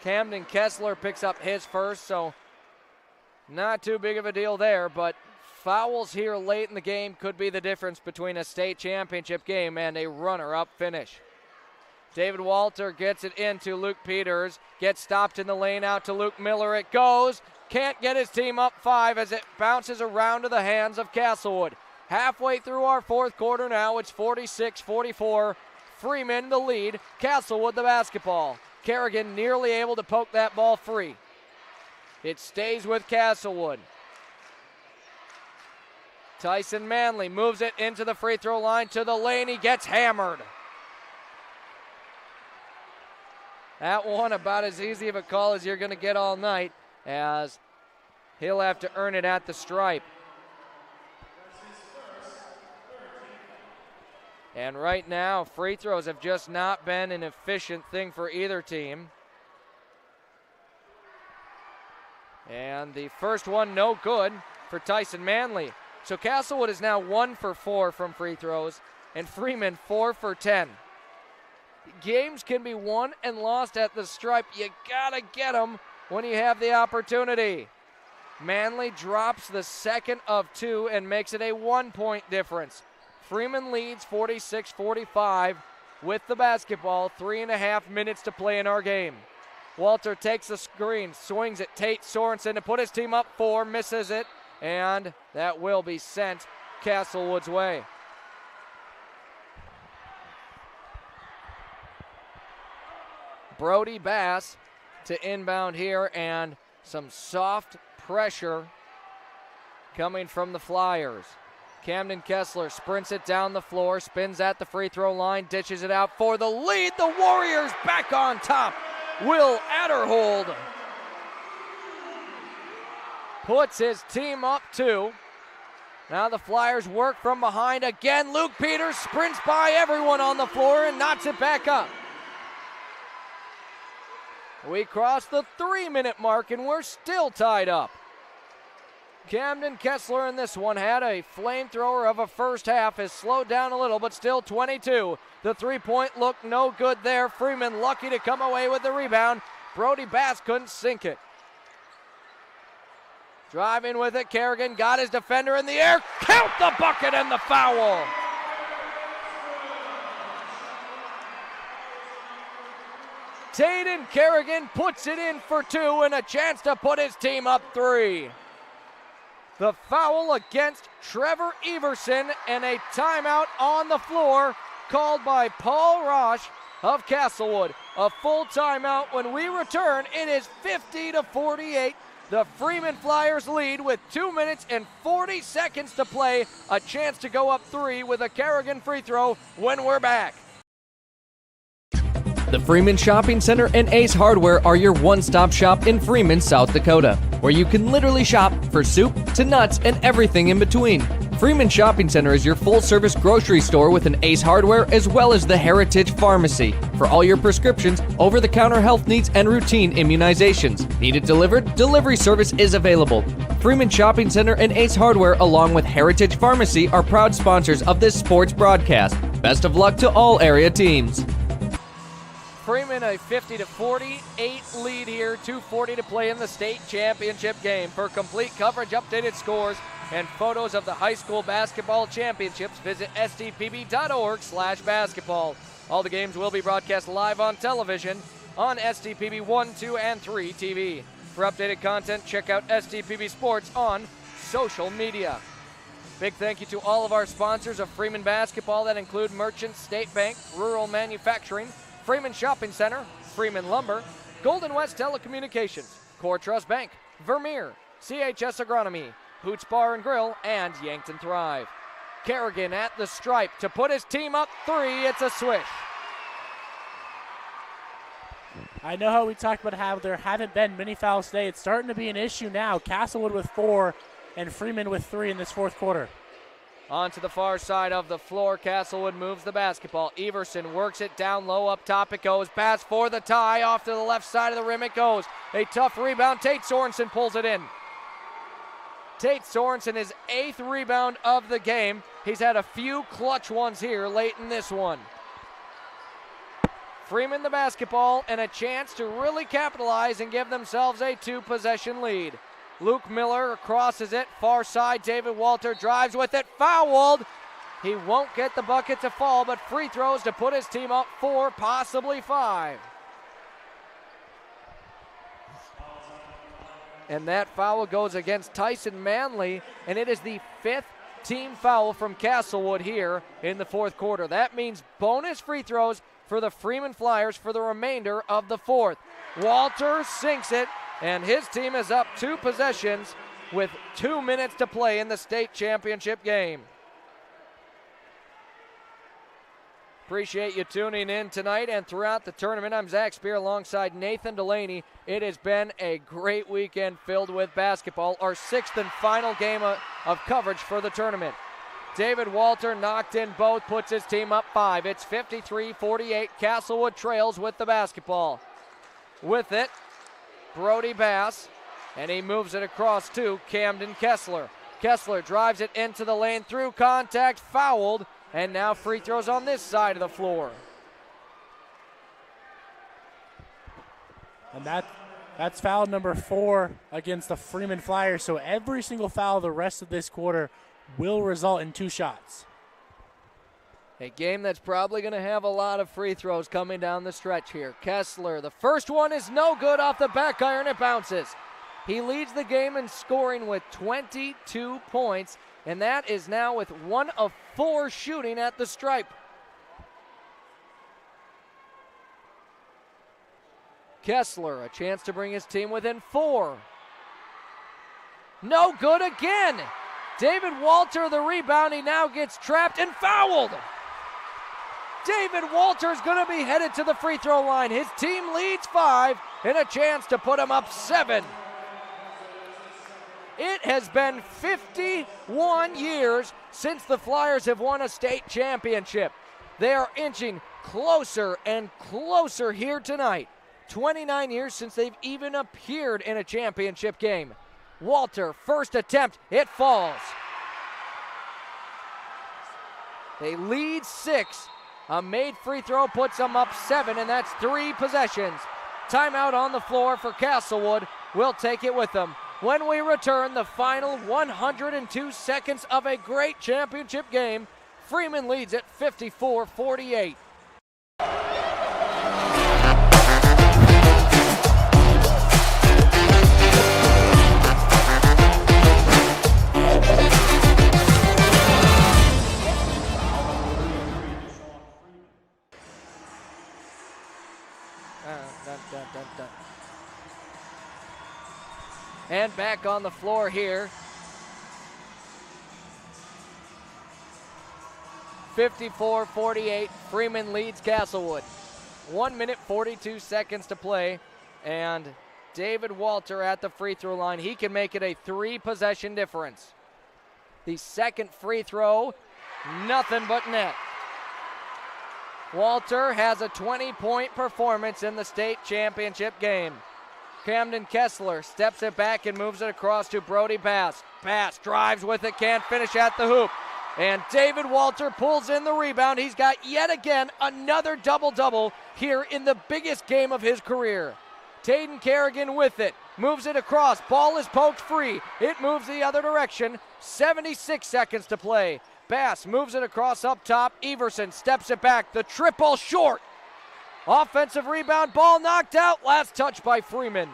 Camden Kessler picks up his first, so not too big of a deal there, but fouls here late in the game could be the difference between a state championship game and a runner-up finish. David Walter gets it into Luke Peters, gets stopped in the lane out to Luke Miller. It goes, can't get his team up 5 as it bounces around to the hands of Castlewood. Halfway through our fourth quarter now, it's 46-44. Freeman the lead, Castlewood the basketball. Kerrigan nearly able to poke that ball free. It stays with Castlewood. Tyson Manley moves it into the free throw line to the lane. He gets hammered. That one about as easy of a call as you're going to get all night, as he'll have to earn it at the stripe. And right now, free throws have just not been an efficient thing for either team. And the first one no good for Tyson Manley. So Castlewood is now 1 for 4 from free throws, and Freeman 4 for 10. Games can be won and lost at the stripe. You gotta get them when you have the opportunity. Manley drops the second of 2 and makes it a 1-point difference. Freeman leads 46-45 with the basketball. 3.5 minutes to play in our game. Walter takes the screen, swings at Tate Sorensen to put his team up 4, misses it, and that will be sent Castlewood's way. Brody Bass to inbound here, and some soft pressure coming from the Flyers. Camden Kessler sprints it down the floor, spins at the free throw line, dishes it out for the lead. The Warriors back on top. Will Adderhold puts his team up 2. Now the Flyers work from behind again. Luke Peters sprints by everyone on the floor and knocks it back up. We cross the 3-minute mark and we're still tied up. Camden Kessler in this one had a flamethrower of a first half, has slowed down a little, but still 22. The three-point look no good there. Freeman lucky to come away with the rebound. Brody Bass couldn't sink it. Driving with it, Kerrigan got his defender in the air. Count the bucket and the foul. Taden Kerrigan puts it in for 2 and a chance to put his team up 3. The foul against Trevor Everson and a timeout on the floor called by Paul Roche of Castlewood. A full timeout. When we return, it is 50-48. The Freeman Flyers lead with 2 minutes and 40 seconds to play. A chance to go up 3 with a Kerrigan free throw when we're back. The Freeman Shopping Center and Ace Hardware are your one-stop shop in Freeman, South Dakota, where you can literally shop for soup to nuts and everything in between. Freeman Shopping Center is your full-service grocery store with an Ace Hardware as well as the Heritage Pharmacy for all your prescriptions, over-the-counter health needs, and routine immunizations. Need it delivered? Delivery service is available. Freeman Shopping Center and Ace Hardware along with Heritage Pharmacy are proud sponsors of this sports broadcast. Best of luck to all area teams. Freeman a 50-48 lead here, 2:40 to play in the state championship game. For complete coverage, updated scores, and photos of the high school basketball championships, visit sdpb.org/basketball. All the games will be broadcast live on television on SDPB 1, 2, and 3 TV. For updated content, check out SDPB Sports on social media. Big thank you to all of our sponsors of Freeman basketball that include Merchant State Bank, Rural Manufacturing, Freeman Shopping Center, Freeman Lumber, Golden West Telecommunications, Core Trust Bank, Vermeer, CHS Agronomy, Hoots Bar and Grill, and Yankton Thrive. Kerrigan at the stripe to put his team up 3. It's a swish. I know how we talked about how there haven't been many fouls today. It's starting to be an issue now. Castlewood with 4 and Freeman with 3 in this fourth quarter. On to the far side of the floor, Castlewood moves the basketball. Everson works it down low, up top it goes. Pass for the tie, off to the left side of the rim it goes. A tough rebound, Tate Sorensen pulls it in. Tate Sorensen, his 8th rebound of the game. He's had a few clutch ones here late in this one. Freeman the basketball and a chance to really capitalize and give themselves a 2-possession lead. Luke Miller crosses it, far side, David Walter drives with it, fouled. He won't get the bucket to fall, but free throws to put his team up 4, possibly 5. And that foul goes against Tyson Manley, and it is the 5th team foul from Castlewood here in the fourth quarter. That means bonus free throws for the Freeman Flyers for the remainder of the fourth. Walter sinks it, and his team is up 2 possessions with 2 minutes to play in the state championship game. Appreciate you tuning in tonight and throughout the tournament. I'm Zac Spear alongside Nathan Delaney. It has been a great weekend filled with basketball, our 6th and final game of coverage for the tournament. David Walter knocked in both, puts his team up 5. It's 53-48. Castlewood trails with the basketball. With it, Brody Bass, and he moves it across to Camden Kessler. Kessler drives it into the lane, through contact, fouled, and now free throws on this side of the floor. And that's foul number 4 against the Freeman Flyers, so every single foul the rest of this quarter will result in 2 shots. A game that's probably going to have a lot of free throws coming down the stretch here. Kessler, the first one is no good, off the back iron, it bounces. He leads the game in scoring with 22 points, and that is now with 1 of 4 shooting at the stripe. Kessler, a chance to bring his team within 4. No good again. David Walter, the rebound, he now gets trapped and fouled. David Walter's going to be headed to the free throw line. His team leads 5 and a chance to put him up 7. It has been 51 years since the Flyers have won a state championship. They are inching closer and closer here tonight. 29 years since they've even appeared in a championship game. Walter, first attempt, it falls. They lead 6. A made free throw puts them up 7, and that's 3 possessions. Timeout on the floor for Castlewood. We'll take it with them. When we return, the final 102 seconds of a great championship game. Freeman leads at 54-48. And back on the floor here. 54-48, Freeman leads Castlewood. 1 minute, 42 seconds to play. And David Walter at the free throw line. He can make it a 3-possession difference. The second free throw, nothing but net. Walter has a 20-point performance in the state championship game. Camden Kessler steps it back and moves it across to Brody Bass. Bass drives with it, can't finish at the hoop. And David Walter pulls in the rebound. He's got yet again another double-double here in the biggest game of his career. Taden Kerrigan with it, moves it across. Ball is poked free. It moves the other direction. 76 seconds to play. Bass moves it across up top. Everson steps it back. The triple short. Offensive rebound, ball knocked out. Last touch by Freeman.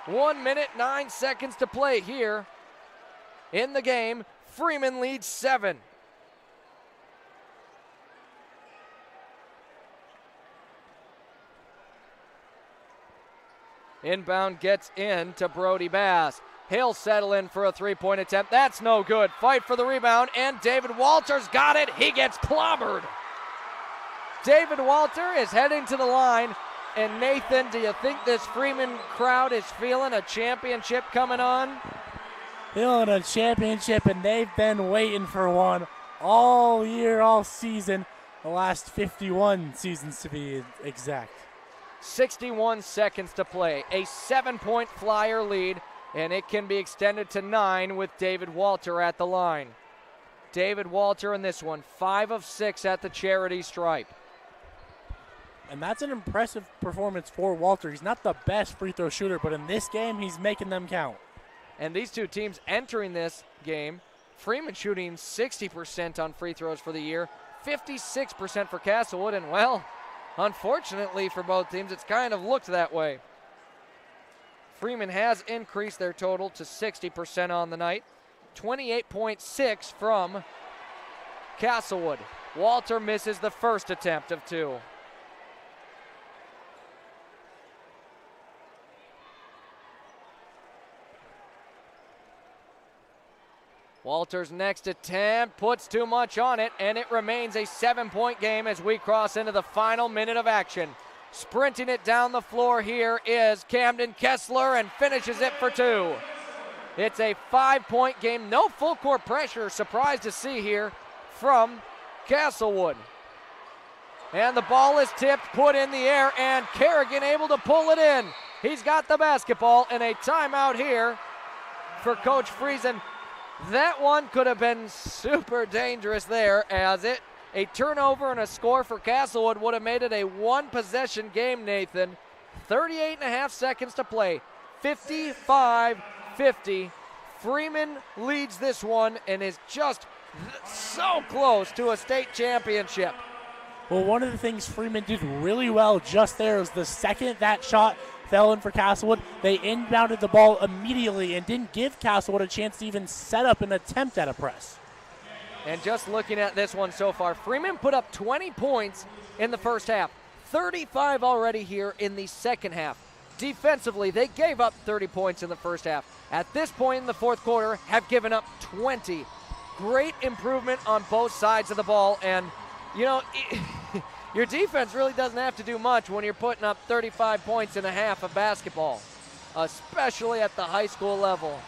1 minute, 9 seconds to play here in the game. Freeman leads 7. Inbound gets in to Brody Bass. He'll settle in for a three-point attempt. That's no good. Fight for the rebound, and David Walter's got it. He gets clobbered. David Walter is heading to the line. And Nathan, do you think this Freeman crowd is feeling a championship coming on? Feeling a championship, and they've been waiting for one all year, all season. The last 51 seasons to be exact. 61 seconds to play. A 7-point Flyer lead, and it can be extended to 9 with David Walter at the line. David Walter in this one, 5 of 6 at the charity stripe. And that's an impressive performance for Walter. He's not the best free throw shooter, but in this game, he's making them count. And these two teams entering this game, Freeman shooting 60% on free throws for the year, 56% for Castlewood, and well, unfortunately for both teams, it's kind of looked that way. Freeman has increased their total to 60% on the night, 28.6 from Castlewood. Walter misses the first attempt of 2. Walter's next attempt puts too much on it, and it remains a 7-point game as we cross into the final minute of action. Sprinting it down the floor here is Camden Kessler and finishes it for 2. It's a 5-point game, no full court pressure, surprised to see here from Castlewood. And the ball is tipped, put in the air, and Kerrigan able to pull it in. He's got the basketball, and a timeout here for Coach Friesen. That one could have been super dangerous there, as a turnover and a score for Castlewood would have made it a one-possession game, Nathan. 38.5 seconds to play. 55-50. Freeman leads this one and is just so close to a state championship. Well, one of the things Freeman did really well just there is the second that shot fell in for Castlewood, they inbounded the ball immediately and didn't give Castlewood a chance to even set up an attempt at a press. And just looking at this one so far, Freeman put up 20 points in the first half, 35 already here in the second half. Defensively, they gave up 30 points in the first half. At this point in the fourth quarter, have given up 20. Great improvement on both sides of the ball, and you know, your defense really doesn't have to do much when you're putting up 35 points in a half of basketball, especially at the high school level.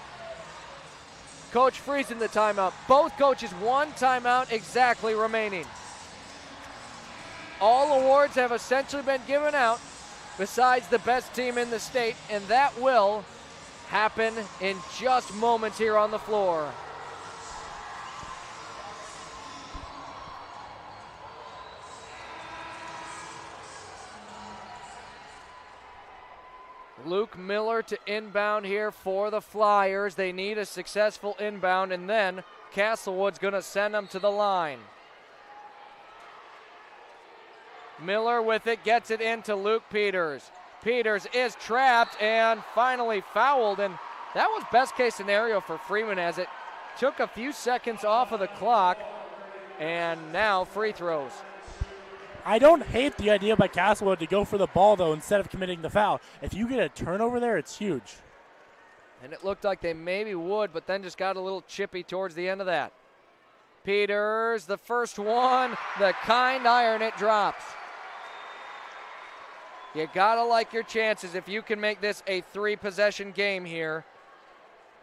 Coach Friesen the timeout. Both coaches one timeout exactly remaining. All awards have essentially been given out besides the best team in the state, and that will happen in just moments here on the floor. Luke Miller to inbound here for the Flyers. They need a successful inbound, and then Castlewood's going to send them to the line. Miller with it, gets it into Luke Peters. Peters is trapped and finally fouled, and that was best case scenario for Freeman as it took a few seconds off of the clock, and now free throws. I don't hate the idea by Castlewood to go for the ball, though, instead of committing the foul. If you get a turnover there, it's huge. And it looked like they maybe would, but then just got a little chippy towards the end of that. Peters, the first one, the kind iron, it drops. You gotta like your chances if you can make this a 3-possession game here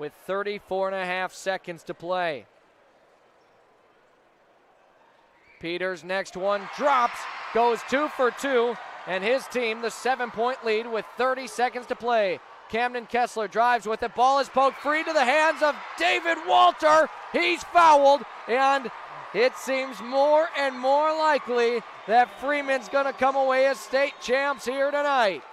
with 34.5 seconds to play. Peters' next one drops, goes 2 for 2, and his team the 7-point lead with 30 seconds to play. Camden Kessler drives with it. Ball is poked free to the hands of David Walter. He's fouled, and it seems more and more likely that Freeman's going to come away as state champs here tonight.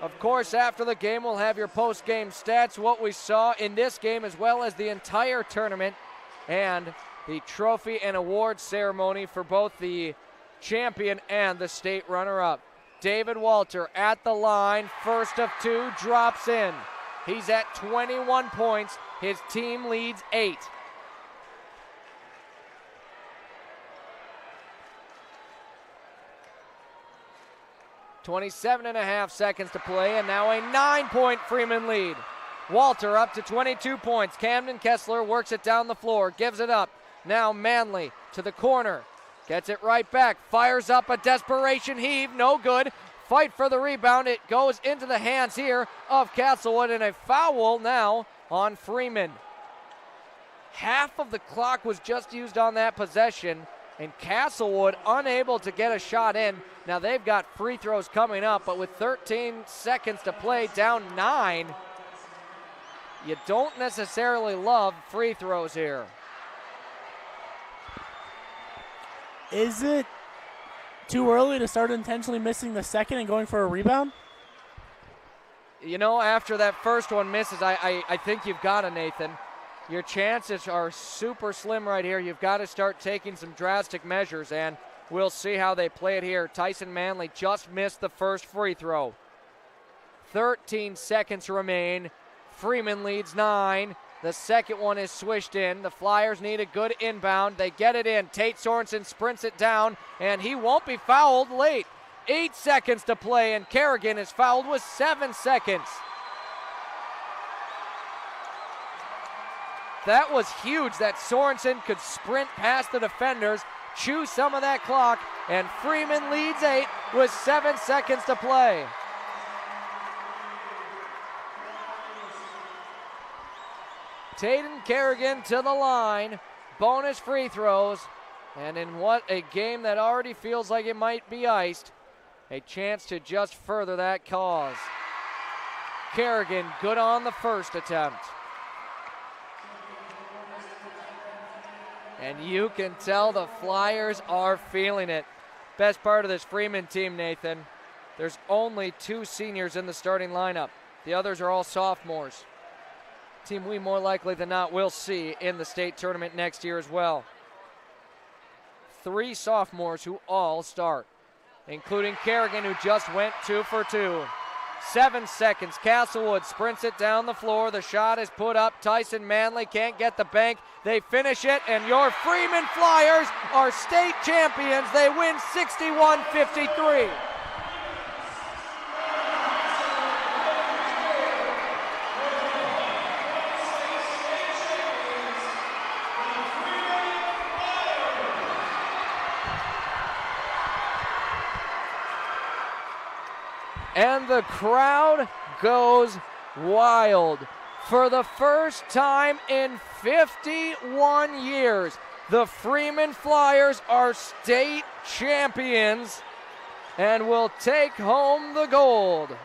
Of course, after the game, we'll have your post-game stats, what we saw in this game as well as the entire tournament, and the trophy and award ceremony for both the champion and the state runner-up. David Walter at the line, first of 2, drops in. He's at 21 points. His team leads 8. .27.5 seconds to play, and now a 9-point Freeman lead. Walter up to 22 points. Camden Kessler works it down the floor, gives it up. Now Manley to the corner. Gets it right back, fires up a desperation heave, no good. Fight for the rebound, it goes into the hands here of Castlewood, and a foul now on Freeman. Half of the clock was just used on that possession, and Castlewood unable to get a shot in. Now they've got free throws coming up, but with 13 seconds to play, down 9, you don't necessarily love free throws here. Is it too early to start intentionally missing the second and going for a rebound? You know, after that first one misses, I think you've got to, Nathan. Your chances are super slim right here. You've got to start taking some drastic measures, and we'll see how they play it here. Tyson Manley just missed the first free throw. 13 seconds remain. Freeman leads 9. The second one is swished in. The Flyers need a good inbound. They get it in. Tate Sorensen sprints it down, and he won't be fouled late. 8 seconds to play, and Kerrigan is fouled with 7 seconds. That was huge that Sorensen could sprint past the defenders, chew some of that clock, and Freeman leads 8 with 7 seconds to play. Tatum Kerrigan to the line, bonus free throws, and in what a game that already feels like it might be iced, a chance to just further that cause. Kerrigan good on the first attempt. And you can tell the Flyers are feeling it. Best part of this Freeman team, Nathan, there's only 2 seniors in the starting lineup. The others are all sophomores. Team we more likely than not will see in the state tournament next year as well. 3 sophomores who all start, including Kerrigan, who just went 2 for 2. 7 seconds, Castlewood sprints it down the floor. The shot is put up. Tyson Manley can't get the bank. They finish it, and your Freeman Flyers are state champions. They win 61-53. And the crowd goes wild. For the first time in 51 years, the Freeman Flyers are state champions and will take home the gold.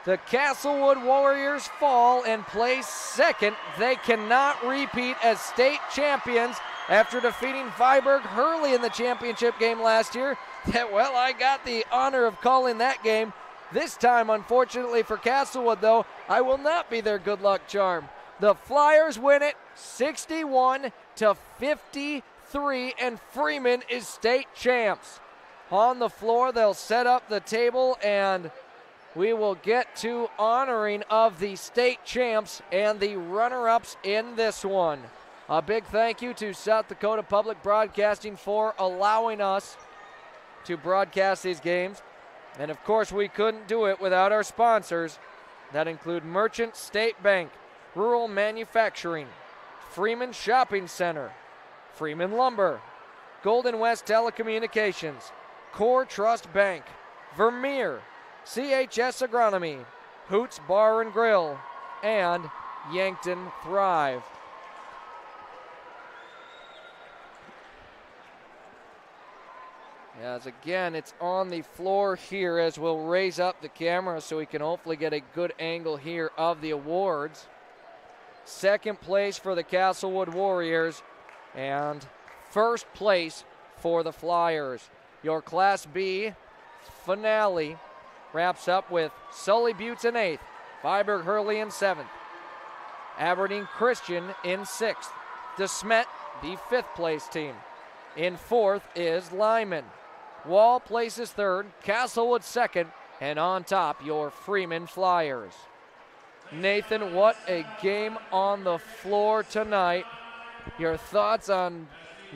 The Castlewood Warriors fall and place second. They cannot repeat as state champions after defeating Viborg Hurley in the championship game last year. Well, I got the honor of calling that game. This time, unfortunately for Castlewood, though, I will not be their good luck charm. The Flyers win it 61-53, and Freeman is state champs. On the floor, they'll set up the table, and we will get to honoring of the state champs and the runner-ups in this one. A big thank you to South Dakota Public Broadcasting for allowing us to broadcast these games. And of course, we couldn't do it without our sponsors. That include Merchant State Bank, Rural Manufacturing, Freeman Shopping Center, Freeman Lumber, Golden West Telecommunications, Core Trust Bank, Vermeer, CHS Agronomy, Hoots Bar and Grill, and Yankton Thrive. As again, it's on the floor here as we'll raise up the camera so we can hopefully get a good angle here of the awards. Second place for the Castlewood Warriors and first place for the Flyers. Your Class B finale wraps up with Sully Buttes in 8th, Viborg Hurley in 7th, Aberdeen Christian in 6th, DeSmet, the 5th place team. In 4th is Lyman. Wall places 3rd, Castlewood 2nd, and on top, your Freeman Flyers. Nathan, what a game on the floor tonight. Your thoughts on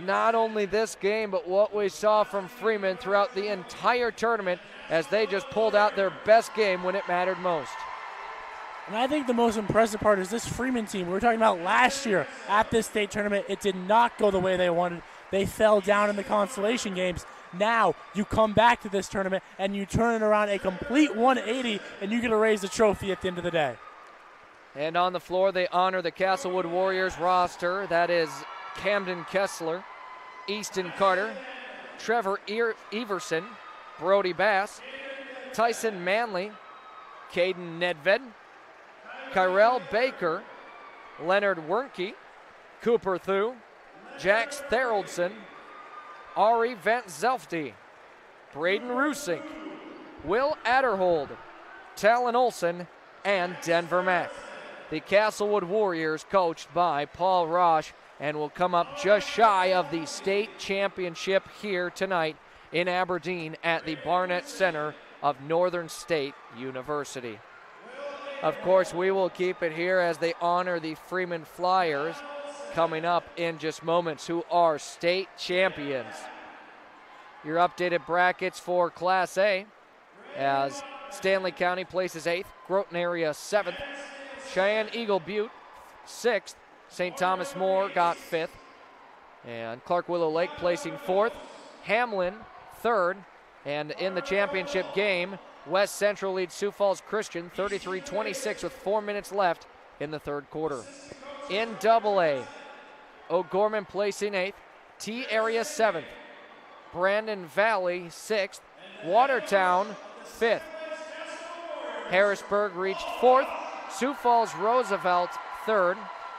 not only this game, but what we saw from Freeman throughout the entire tournament as they just pulled out their best game when it mattered most. And I think the most impressive part is this Freeman team. We were talking about last year at this state tournament. It did not go the way they wanted. They fell down in the consolation games. Now you come back to this tournament and you turn it around a complete 180 and you get to raise the trophy at the end of the day. And on the floor, they honor the Castlewood Warriors roster. That is Camden Kessler, Easton Carter, Trevor Everson, Brody Bass, Tyson Manley, Caden Nedved, Kyrell Baker, Leonard Wernke, Cooper Thu, Jax Theraldson, Ari Vent Zelfty, Braden Rusink, Will Adderhold, Talon Olson, and Denver Mack. The Castlewood Warriors coached by Paul Roche and will come up just shy of the state championship here tonight in Aberdeen at the Barnett Center of Northern State University. Of course, we will keep it here as they honor the Freeman Flyers coming up in just moments, who are state champions. Your updated brackets for Class A as Stanley County places 8th, Groton area 7th, Cheyenne Eagle Butte 6th, St. Thomas More got 5th, and Clark Willow Lake placing 4th, Hamlin 3rd, and in the championship game, West Central leads Sioux Falls Christian 33-26 with 4 minutes left in the third quarter. In AA, O'Gorman placing 8th, T area 7th, Brandon Valley 6th, Watertown 5th. Harrisburg reached 4th, Sioux Falls Roosevelt 3rd,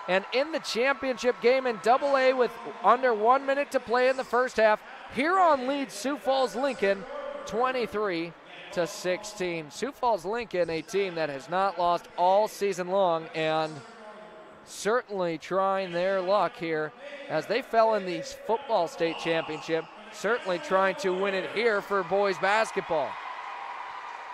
and in the championship game in AA with under 1 minute to play in the first half, Huron leads Sioux Falls Lincoln 23-16. Sioux Falls Lincoln, a team that has not lost all season long and certainly trying their luck here as they fell in the football state championship, certainly trying to win it here for boys basketball.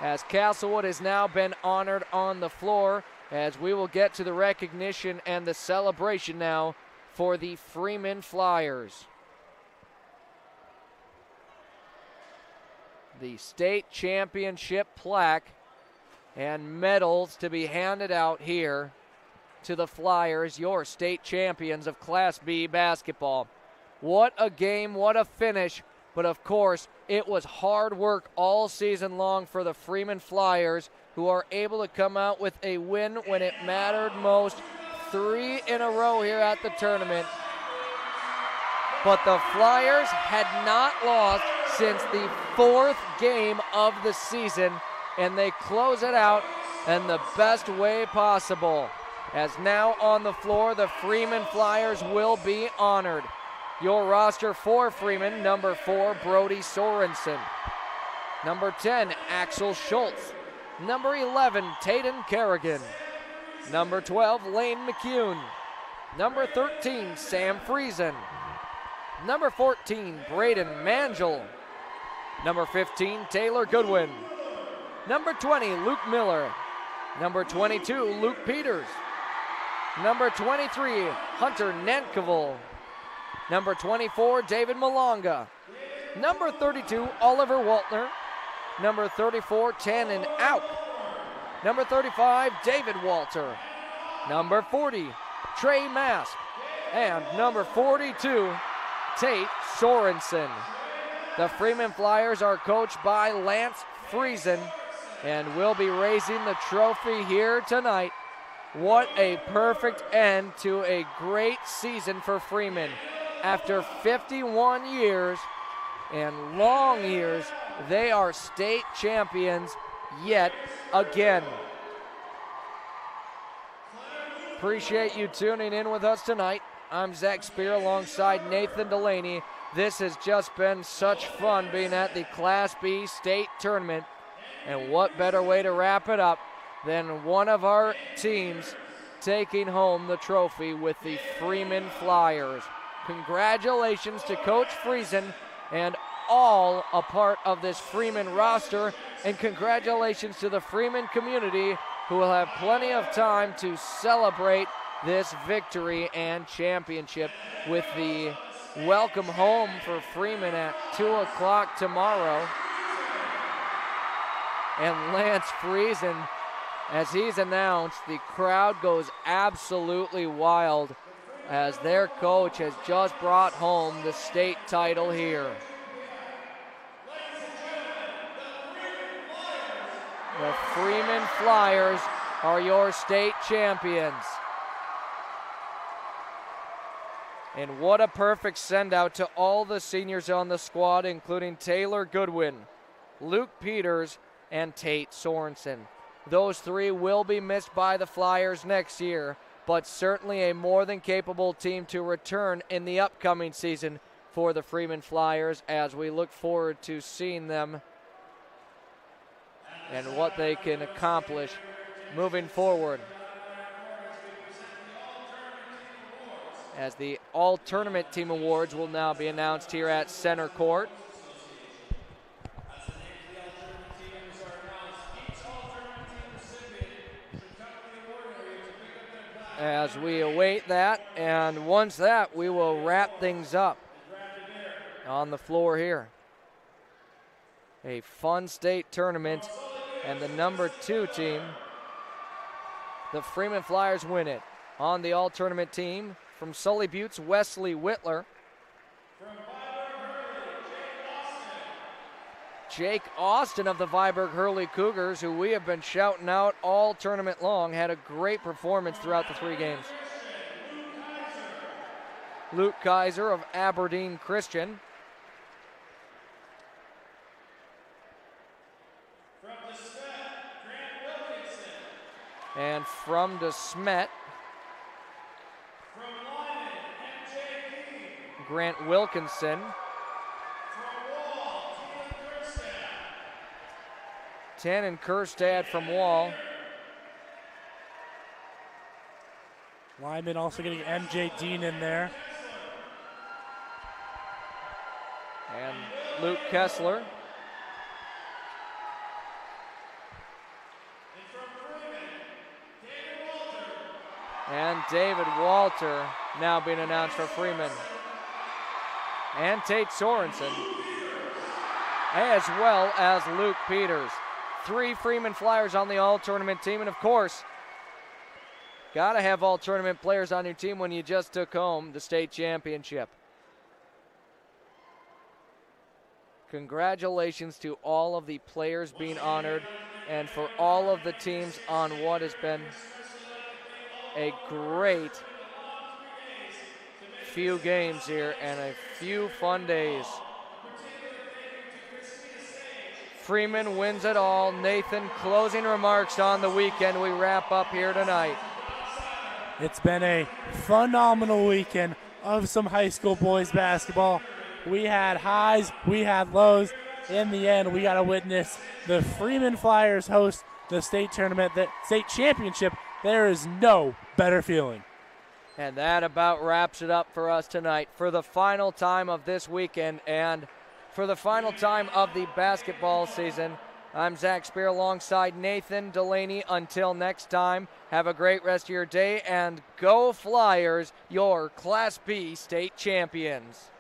As Castlewood has now been honored on the floor, as we will get to the recognition and the celebration now for the Freeman Flyers. The state championship plaque and medals to be handed out here to the Flyers, your state champions of Class B basketball. What a game, what a finish, but of course, it was hard work all season long for the Freeman Flyers, who are able to come out with a win when it mattered most. 3 in a row here at the tournament. But the Flyers had not lost since the 4th game of the season, and they close it out in the best way possible. As now on the floor, the Freeman Flyers will be honored. Your roster for Freeman: number 4, Brody Sorensen. Number 10, Axel Schultz. Number 11, Tayden Kerrigan. Number 12, Lane McCune. Number 13, Sam Friesen. Number 14, Braden Mangel. Number 15, Taylor Goodwin. Number 20, Luke Miller. Number 22, Luke Peters. Number 23, Hunter Nankoval. Number 24, David Malonga. Number 32, Oliver Waltner. Number 34, Tannen Auk. Number 35, David Walter. Number 40, Trey Mask. And number 42, Tate Sorensen. The Freeman Flyers are coached by Lance Friesen and we'll be raising the trophy here tonight. What a perfect end to a great season for Freeman. After 51 years and long years, they are state champions yet again. Appreciate you tuning in with us tonight. I'm Zac Spear alongside Nathan Delaney. This has just been such fun being at the Class B state tournament. And what better way to wrap it up than one of our teams taking home the trophy with the Freeman Flyers. Congratulations to Coach Friesen and all a part of this Freeman roster, and congratulations to the Freeman community who will have plenty of time to celebrate this victory and championship with the welcome home for Freeman at 2 o'clock tomorrow. And Lance Friesen, as he's announced, the crowd goes absolutely wild as their coach has just brought home the state title here. The Freeman Flyers are your state champions. And what a perfect send out to all the seniors on the squad, including Taylor Goodwin, Luke Peters, and Tate Sorensen. Those three will be missed by the Flyers next year, but certainly a more than capable team to return in the upcoming season for the Freeman Flyers, as we look forward to seeing them and what they can accomplish moving forward. As the All-Tournament Team Awards will now be announced here at center court. As we await that, and once that, we will wrap things up on the floor here. A fun state tournament, and the number 2 team, the Freeman Flyers, win it. On the all-tournament team, from Sully Buttes, Wesley Whitler. Jake Austin of the Viborg Hurley Cougars, who we have been shouting out all tournament long, had a great performance throughout the 3 games. Luke Kaiser of Aberdeen Christian. And from DeSmet, Grant Wilkinson. Tannen Kerstad from Wall. Lyman also getting MJ Dean in there. And Luke Kessler. And David Walter now being announced for Freeman. And Tate Sorensen, as well as Luke Peters. 3 Freeman Flyers on the all-tournament team, and of course, gotta have all-tournament players on your team when you just took home the state championship. Congratulations to all of the players being honored, and for all of the teams on what has been a great few games here and a few fun days. Freeman wins it all. Nathan, closing remarks on the weekend. We wrap up here tonight. It's been a phenomenal weekend of some high school boys basketball. We had highs, we had lows. In the end, we got to witness the Freeman Flyers host the state tournament, the state championship. There is no better feeling. And that about wraps it up for us tonight. For the final time of this weekend and for the final time of the basketball season, I'm Zac Spear alongside Nathan Delaney. Until next time, have a great rest of your day, and go Flyers, your Class B state champions.